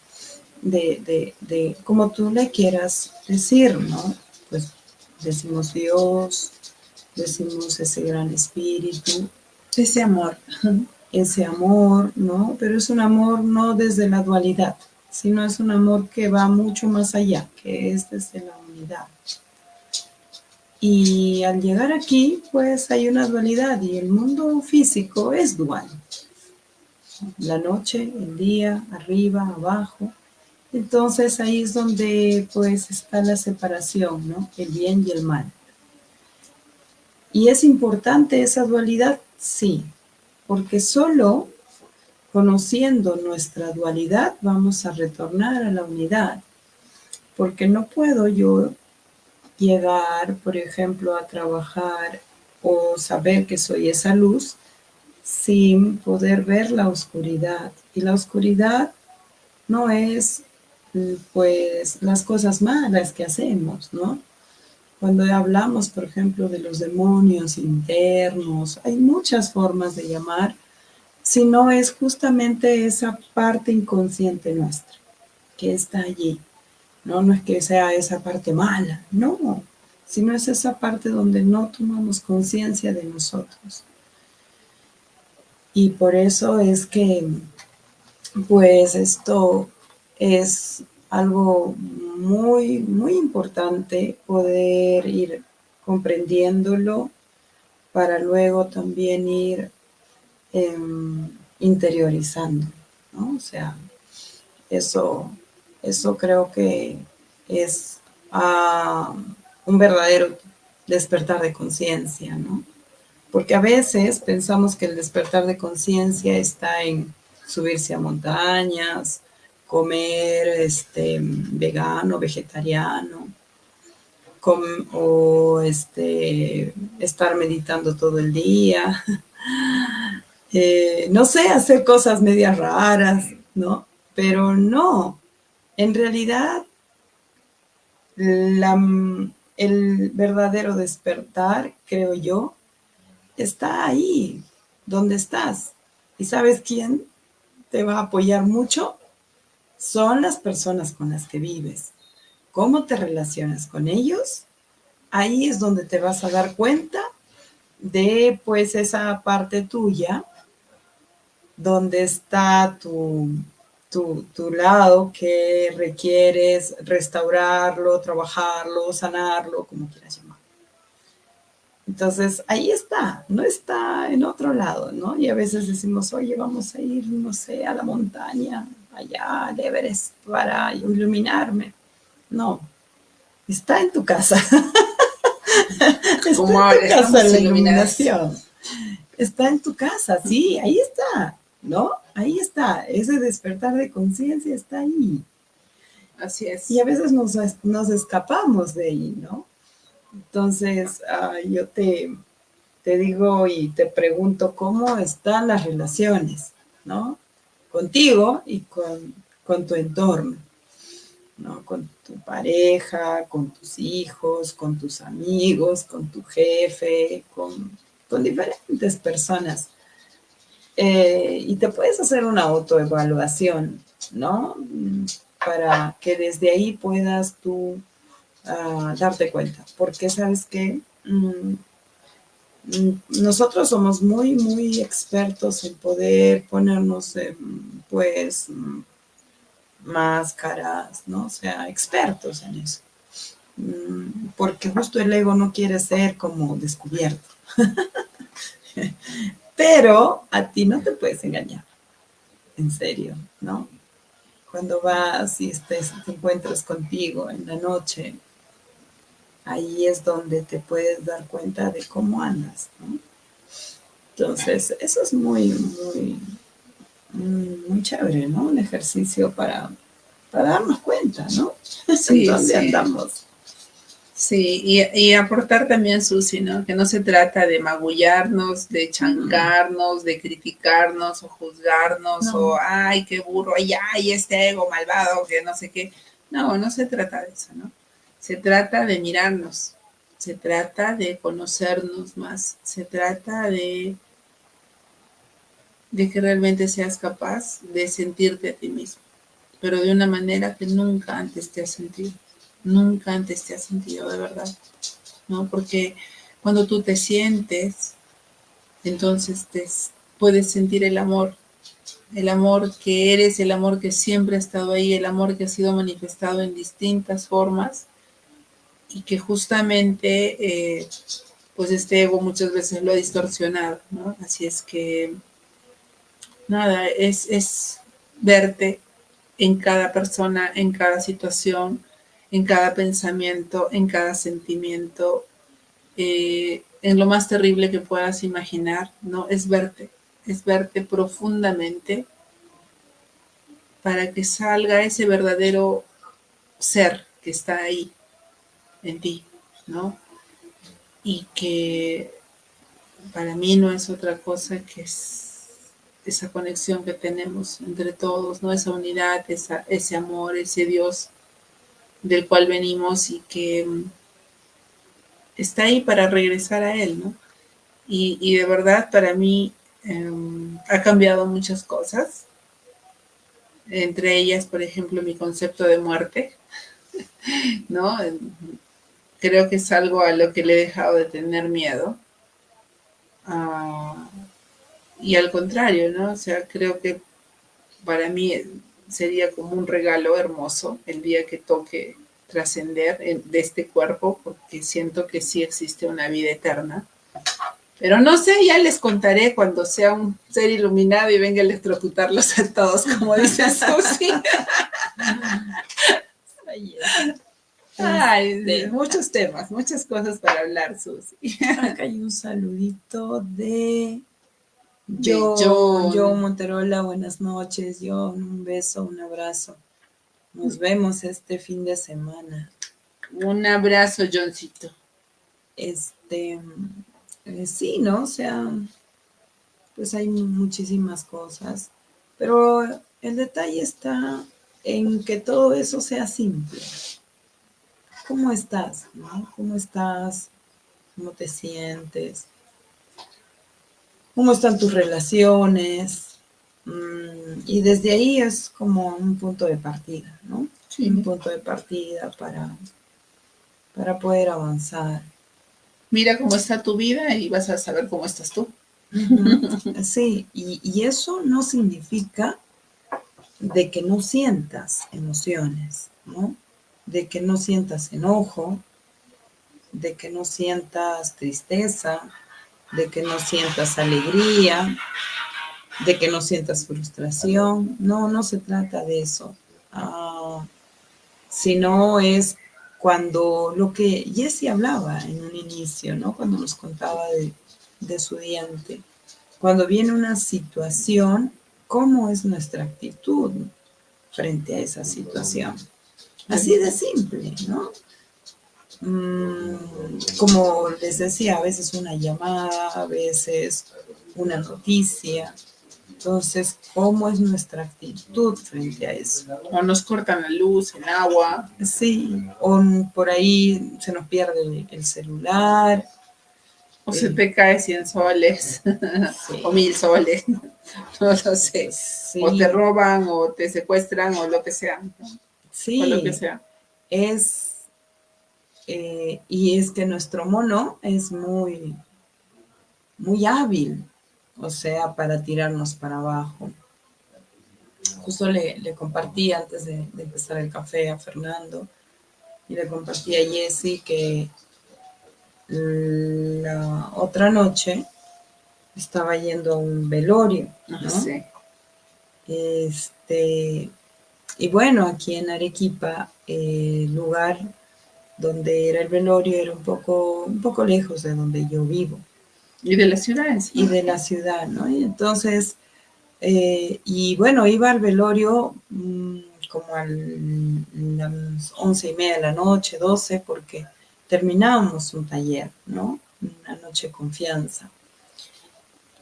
de como tú le quieras decir, ¿no? Pues decimos Dios, decimos ese gran espíritu, ese amor, ¿no? Pero es un amor no desde la dualidad, sino es un amor que va mucho más allá, que es desde la unidad. Y al llegar aquí, pues hay una dualidad y el mundo físico es dual. La noche, el día, arriba, abajo. Entonces ahí es donde pues está la separación, ¿no? El bien y el mal. ¿Y es importante esa dualidad? Sí, porque solo conociendo nuestra dualidad vamos a retornar a la unidad. Porque no puedo yo llegar, por ejemplo, a trabajar o saber que soy esa luz sin poder ver la oscuridad. Y la oscuridad no es, pues, las cosas malas que hacemos, ¿no? Cuando hablamos, por ejemplo, de los demonios internos, hay muchas formas de llamar, si no es justamente esa parte inconsciente nuestra que está allí. No es que sea esa parte mala, no, sino es esa parte donde no tomamos conciencia de nosotros. Y por eso es que, pues, esto es algo muy, muy importante, poder ir comprendiéndolo para luego también ir interiorizando, ¿no? O sea, eso creo que es un verdadero despertar de conciencia, ¿no? Porque a veces pensamos que el despertar de conciencia está en subirse a montañas, comer vegano, vegetariano, o estar meditando todo el día, no sé, hacer cosas medias raras, ¿no? Pero no, en realidad la, el verdadero despertar, creo yo, está ahí, donde estás. ¿Y sabes quién te va a apoyar mucho? Son las personas con las que vives. ¿Cómo te relacionas con ellos? Ahí es donde te vas a dar cuenta de, pues, esa parte tuya, donde está tu lado que requieres restaurarlo, trabajarlo, sanarlo, como quieras llamar. Entonces, ahí está, no está en otro lado, ¿no? Y a veces decimos, oye, vamos a ir, no sé, a la montaña, allá al Everest, para iluminarme. No, está en tu casa. Está Como en ahora tu casa estamos la iluminadas. iluminación. Está en tu casa, sí, ahí está, ¿no? Ahí está, ese despertar de conciencia está ahí. Así Y a es. veces nos escapamos de ahí, ¿no? Entonces, yo te digo y te pregunto cómo están las relaciones, ¿no? Contigo y con tu entorno, ¿no? Con tu pareja, con tus hijos, con tus amigos, con tu jefe, con diferentes personas. Y te puedes hacer una autoevaluación, ¿no? Para que desde ahí puedas tú darte cuenta. Porque sabes que nosotros somos muy, muy expertos en poder ponernos, pues, máscaras, ¿no? O sea, expertos en eso. Porque justo el ego no quiere ser como descubierto. Pero a ti no te puedes engañar, en serio, ¿no? Cuando vas y te encuentras contigo en la noche, ahí es donde te puedes dar cuenta de cómo andas, ¿no? Entonces, eso es muy, muy, muy chévere, ¿no? Un ejercicio para darnos cuenta, ¿no? En Sí, dónde sí. andamos. Sí, y aportar también, Susi, ¿no? Que no se trata de magullarnos, de Mm, chancarnos, de criticarnos o juzgarnos o, no, ay, qué burro, ay, este ego malvado, que no sé qué. No, no se trata de eso, ¿no? Se trata de mirarnos, se trata de conocernos más, se trata de que realmente seas capaz de sentirte a ti mismo, pero de una manera que nunca antes te has sentido, nunca antes te has sentido de verdad. ¿No? Porque cuando tú te sientes, entonces puedes sentir el amor que eres, el amor que siempre ha estado ahí, el amor que ha sido manifestado en distintas formas y que justamente, pues este ego muchas veces lo ha distorsionado, ¿no? Así es que, nada, es verte en cada persona, en cada situación, en cada pensamiento, en cada sentimiento, en lo más terrible que puedas imaginar, ¿no? Es verte profundamente para que salga ese verdadero ser que está ahí en ti, ¿no? Y que para mí no es otra cosa que es esa conexión que tenemos entre todos, ¿no? Esa unidad, ese amor, ese Dios del cual venimos y que está ahí para regresar a Él, ¿no? Y de verdad para mí ha cambiado muchas cosas, entre ellas, por ejemplo, mi concepto de muerte, ¿no? creo que es algo a lo que le he dejado de tener miedo. Ah, y al contrario, ¿no? O sea, creo que para mí sería como un regalo hermoso el día que toque trascender de este cuerpo, porque siento que sí existe una vida eterna. Pero no sé, ya les contaré cuando sea un ser iluminado y venga a electrocutarlos a todos, como dice Susi. Ay, muchos temas, muchas cosas para hablar, Susi. Acá hay un saludito de De Yo John. Monterola, buenas noches. Yo un beso, un abrazo. Nos vemos este fin de semana. Un abrazo, Johncito. Sí, ¿no? O sea, pues hay muchísimas cosas, pero el detalle está en que todo eso sea simple. ¿Cómo estás? ¿No? ¿Cómo estás? ¿Cómo te sientes? ¿Cómo están tus relaciones? Y desde ahí es como un punto de partida, ¿no? Sí. Un punto de partida para poder avanzar. Mira cómo está tu vida y vas a saber cómo estás tú. Sí, y eso no significa de que no sientas emociones, ¿no? De que no sientas enojo, de que no sientas tristeza, de que no sientas alegría, de que no sientas frustración. No, no se trata de eso. Sino es cuando lo que Jessie hablaba en un inicio, ¿no? Cuando nos contaba de su diente. Cuando viene una situación, ¿cómo es nuestra actitud frente a esa situación? Así de simple, ¿no? Como les decía, a veces una llamada, a veces una noticia. Entonces, ¿cómo es nuestra actitud frente a eso? O nos cortan la luz, el agua. Sí, o por ahí se nos pierde el celular. O se te cae 100 soles, sí. O 1000 soles, no lo sé. Sí. O te roban, o te secuestran, o lo que sea. Sí, o lo que sea. Y es que nuestro mono es muy, muy hábil, o sea, para tirarnos para abajo. Justo le compartí antes de empezar el café a Fernando, y le compartí a Jessie que la otra noche estaba yendo a un velorio, ¿no? Sí. Y bueno, aquí en Arequipa, el lugar donde era el velorio era un poco lejos de donde yo vivo. Y de la ciudad en sí. Y de la ciudad, ¿no? Y entonces, y bueno, iba al velorio como a las 11:30 de la noche, 12, porque terminábamos un taller, ¿no? Una noche de confianza.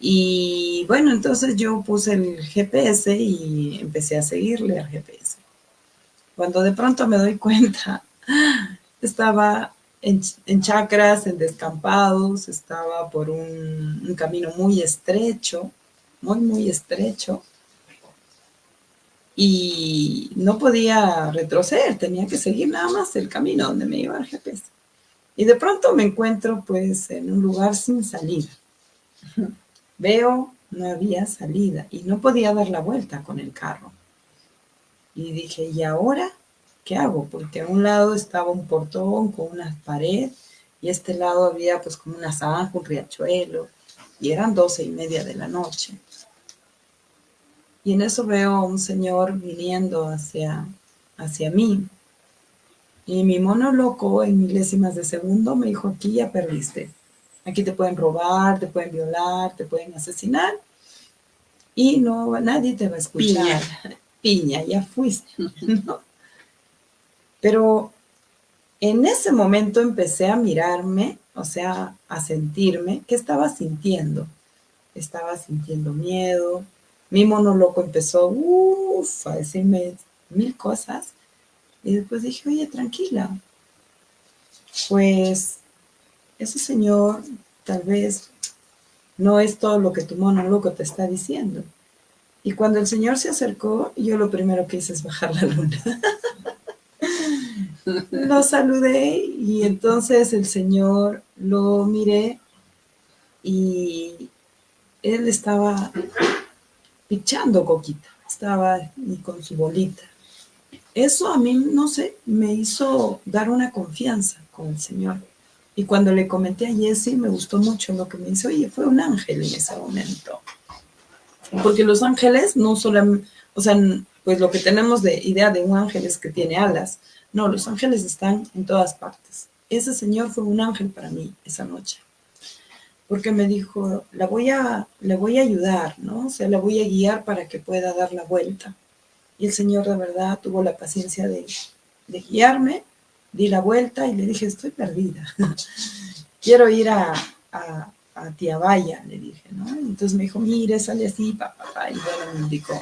Y bueno, entonces yo puse el GPS y empecé a seguirle al GPS. Cuando de pronto me doy cuenta, estaba en chacras, en descampados, estaba por un camino muy estrecho, muy estrecho, y no podía retroceder, tenía que seguir nada más el camino donde me iba el GPS. Y de pronto me encuentro pues en un lugar sin salida. Veo, no había salida y no podía dar la vuelta con el carro. Y dije, ¿y ahora qué hago? Porque a un lado estaba un portón con unas paredes y a este lado había pues como una zanja, un riachuelo, y eran 12:30 de la noche. Y en eso veo a un señor viniendo hacia mí. Y mi mono loco, en milésimas de segundo, me dijo, aquí ya perdiste. Aquí te pueden robar, te pueden violar, te pueden asesinar. Y no, nadie te va a escuchar. Piña, ya fuiste, ¿no? Pero en ese momento empecé a mirarme, o sea, a sentirme, ¿qué estaba sintiendo? Estaba sintiendo miedo. Mi mono loco empezó, a decirme 1000 cosas. Y después dije, oye, tranquila. Pues ese señor tal vez no es todo lo que tu mono loco te está diciendo. Y cuando el señor se acercó, yo lo primero que hice es bajar la luna. Lo saludé y entonces el señor lo miré y él estaba pichando coquita, estaba y con su bolita. Eso a mí, no sé, me hizo dar una confianza con el Señor. Y cuando le comenté a Jessie, me gustó mucho lo que me dice, oye, fue un ángel en ese momento. Porque los ángeles no solamente, o sea, pues lo que tenemos de idea de un ángel es que tiene alas. No, los ángeles están en todas partes. Ese Señor fue un ángel para mí esa noche. Porque me dijo, le voy a ayudar, ¿no? O sea, la voy a guiar para que pueda dar la vuelta. Y el Señor de verdad tuvo la paciencia de guiarme, di la vuelta y le dije, estoy perdida. Quiero ir a Tiabaya, le dije, ¿no? Entonces me dijo, mire, sale así, y bueno, me indicó.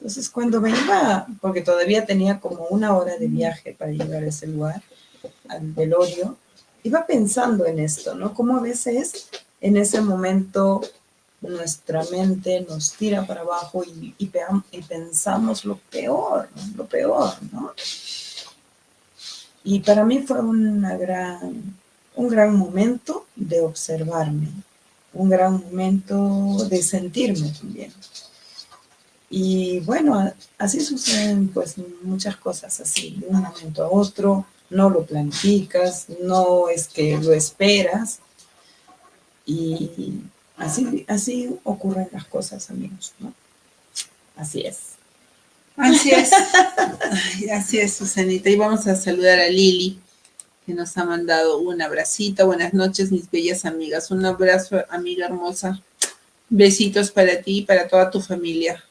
Entonces cuando me iba, porque todavía tenía como 1 hora de viaje para llegar a ese lugar, al velorio, iba pensando en esto, ¿no? Como a veces en ese momento nuestra mente nos tira para abajo y pensamos lo peor, ¿no? Y para mí fue un gran momento de observarme, un gran momento de sentirme también. Y bueno, así suceden pues muchas cosas así, de un momento a otro, no lo planificas, no es que lo esperas, y así ocurren las cosas, amigos, ¿no? Así es. Así es. Ay, así es, Susanita. Y vamos a saludar a Lili, que nos ha mandado un abracito. Buenas noches, mis bellas amigas. Un abrazo, amiga hermosa. Besitos para ti y para toda tu familia,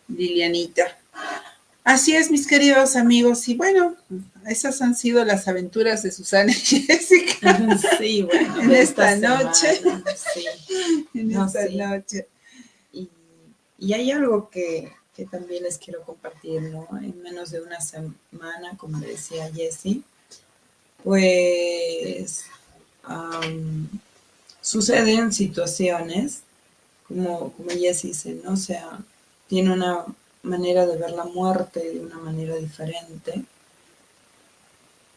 Lilianita. Así es, mis queridos amigos. Y bueno, esas han sido las aventuras de Susana y Jessica. Sí, bueno, en esta noche. Semana, sí. En esta noche. Y hay algo que también les quiero compartir, ¿no? En menos de una semana, como decía Jessie, pues suceden situaciones, como Jessie dice, ¿no? O sea, tiene una manera de ver la muerte de una manera diferente.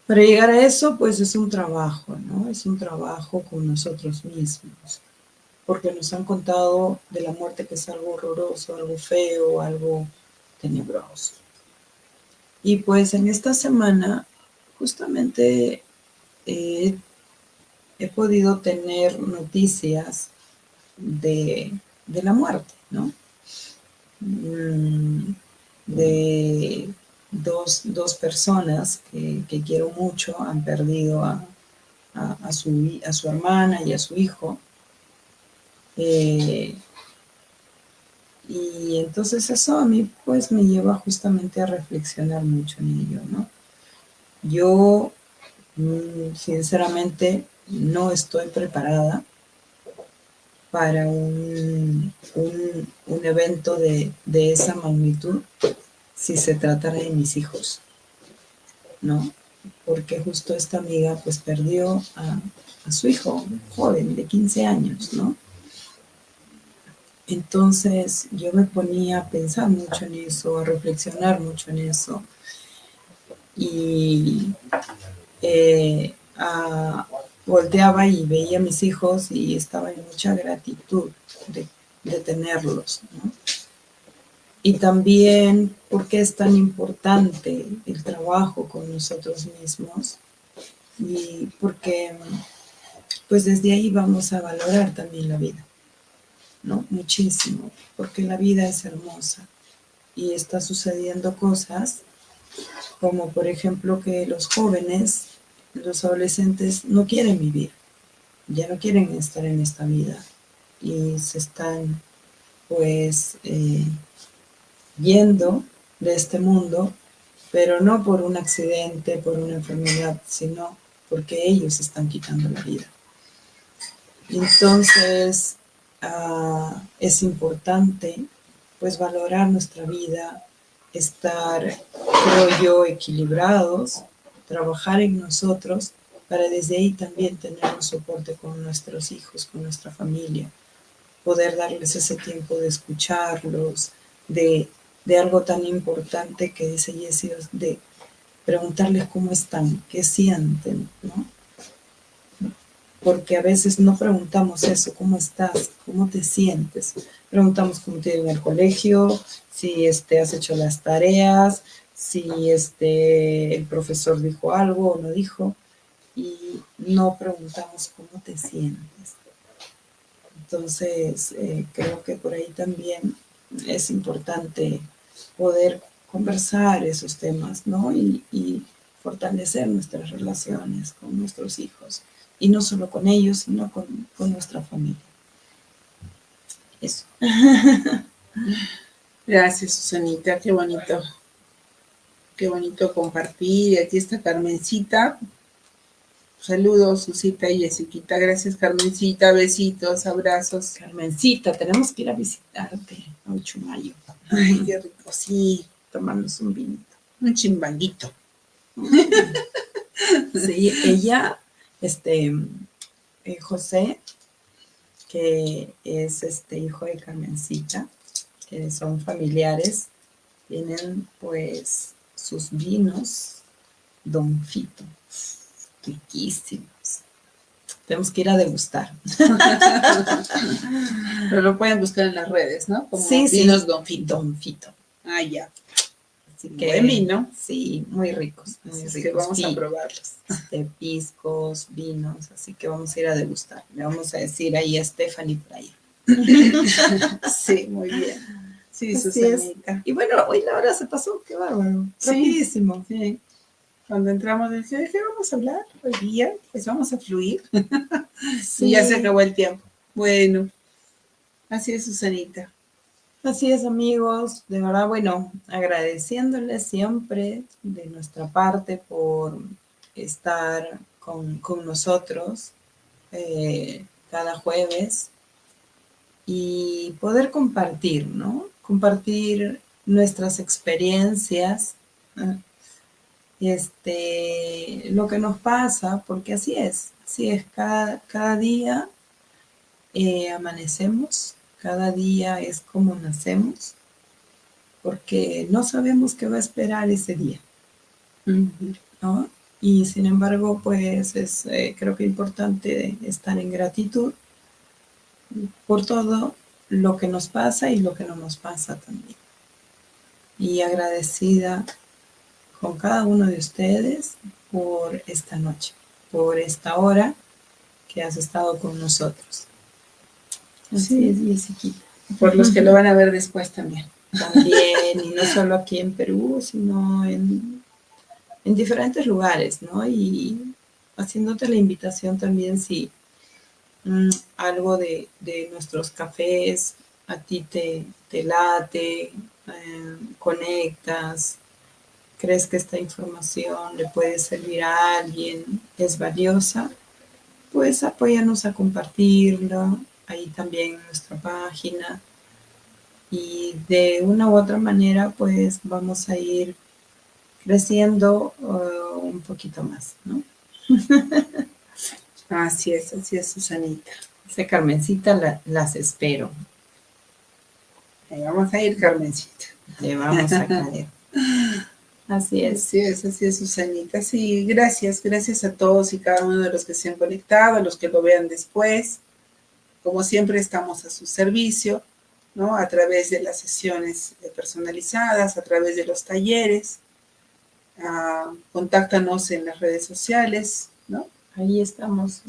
Para llegar a eso, pues es un trabajo, ¿no? Es un trabajo con nosotros mismos, porque nos han contado de la muerte que es algo horroroso, algo feo, algo tenebroso. Y pues en esta semana justamente he podido tener noticias de la muerte, ¿no? De dos personas que quiero mucho han perdido a su hermana y a su hijo. Y entonces eso a mí pues me lleva justamente a reflexionar mucho en ello, ¿no? Yo sinceramente no estoy preparada para un evento de esa magnitud si se tratara de mis hijos, ¿no? Porque justo esta amiga pues perdió a su hijo joven de 15 años, ¿no? Entonces yo me ponía a pensar mucho en eso, a reflexionar mucho en eso y volteaba y veía a mis hijos y estaba en mucha gratitud de tenerlos, ¿no? Y también porque es tan importante el trabajo con nosotros mismos y porque pues desde ahí vamos a valorar también la vida, ¿no? Muchísimo, porque la vida es hermosa y está sucediendo cosas como por ejemplo que los jóvenes, los adolescentes no quieren vivir, ya no quieren estar en esta vida y se están pues yendo de este mundo, pero no por un accidente, por una enfermedad, sino porque ellos están quitando la vida. Entonces, es importante pues valorar nuestra vida, estar, creo yo, equilibrados, trabajar en nosotros para desde ahí también tener un soporte con nuestros hijos, con nuestra familia, poder darles ese tiempo de escucharlos, de algo tan importante que dice Jessie, preguntarles cómo están, qué sienten, ¿no? Porque a veces no preguntamos eso, ¿cómo estás? ¿Cómo te sientes? Preguntamos cómo te ha ido en el colegio, si has hecho las tareas, si el profesor dijo algo o no dijo, y no preguntamos cómo te sientes. Entonces, creo que por ahí también es importante poder conversar esos temas, ¿no? Y fortalecer nuestras relaciones con nuestros hijos. Y no solo con ellos, sino con nuestra familia. Eso. Gracias, Susanita, qué bonito. Qué bonito compartir. Aquí está Carmencita. Saludos, Susita y Jessiquita. Gracias, Carmencita. Besitos, abrazos. Carmencita, tenemos que ir a visitarte a Uchumayo. Ay, qué rico, sí. Tomarnos un vinito. Un chimbanguito. Sí, ella, José, que es hijo de Carmencita, que son familiares, tienen pues sus vinos Don Fito, riquísimos. Tenemos que ir a degustar. Pero lo pueden buscar en las redes, ¿no? Como sí, vinos sí. Don Fito. Don Fito. Ah, ya. Así que, buen vino. Sí, muy ricos. Muy así ricos. que vamos a probarlos. Piscos, vinos, así que vamos a ir a degustar. Le vamos a decir ahí a Stephanie por ahí. Sí, muy bien. Sí, así Susanita. Es. Y bueno, hoy la hora se pasó, qué bárbaro. Sí, rapidísimo. Sí. Cuando entramos, decía, ¿de qué vamos a hablar hoy día? Pues vamos a fluir. Sí. Y ya se acabó el tiempo. Bueno, así es, Susanita. Así es, amigos. De verdad, bueno, agradeciéndoles siempre de nuestra parte por estar con nosotros cada jueves y poder compartir, ¿no? Compartir nuestras experiencias, lo que nos pasa, porque así es, cada día amanecemos. Cada día es como nacemos, porque no sabemos qué va a esperar ese día, ¿no? Y sin embargo, pues es creo que importante estar en gratitud por todo lo que nos pasa y lo que no nos pasa también. Y agradecida con cada uno de ustedes por esta noche, por esta hora que has estado con nosotros. Así es, Jessiquita. Por los que lo van a ver después también. También, y no solo aquí en Perú, sino en diferentes lugares, ¿no? Y haciéndote la invitación también si algo de nuestros cafés a ti te late, conectas, crees que esta información le puede servir a alguien, es valiosa, pues apóyanos a compartirlo, ahí también en nuestra página. Y de una u otra manera, pues vamos a ir creciendo un poquito más, ¿no? Así es, Susanita. Dice Carmencita, las espero. Ahí vamos a ir, Carmencita. Le vamos a caer. Así es. Así es, Susanita. Sí, gracias a todos y cada uno de los que se han conectado, a los que lo vean después. Como siempre, estamos a su servicio, ¿no? A través de las sesiones personalizadas, a través de los talleres. Contáctanos en las redes sociales, ¿no? Ahí estamos.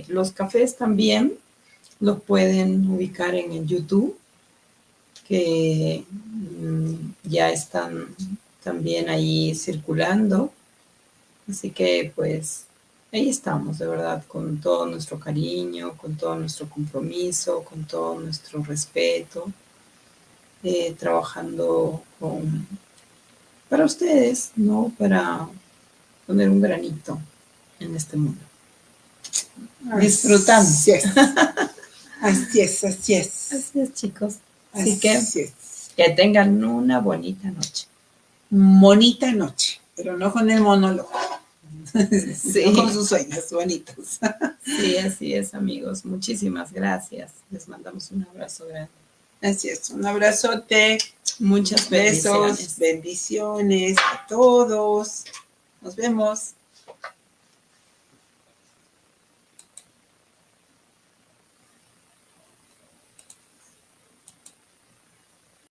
Los cafés también los pueden ubicar en el YouTube, que ya están también ahí circulando. Así que pues ahí estamos, de verdad, con todo nuestro cariño, con todo nuestro compromiso, con todo nuestro respeto, trabajando para ustedes, ¿no? Para poner un granito en este mundo. Disfrutando. Así es. Así es. Así es, chicos. Así que es. Que tengan una bonita noche. Bonita noche, pero no con el monólogo. Sí. No con sus sueños bonitos. Sí, así es, amigos. Muchísimas gracias. Les mandamos un abrazo grande. Así es, un abrazote, Muchas besos, bendiciones. bendiciones a todos. Nos vemos.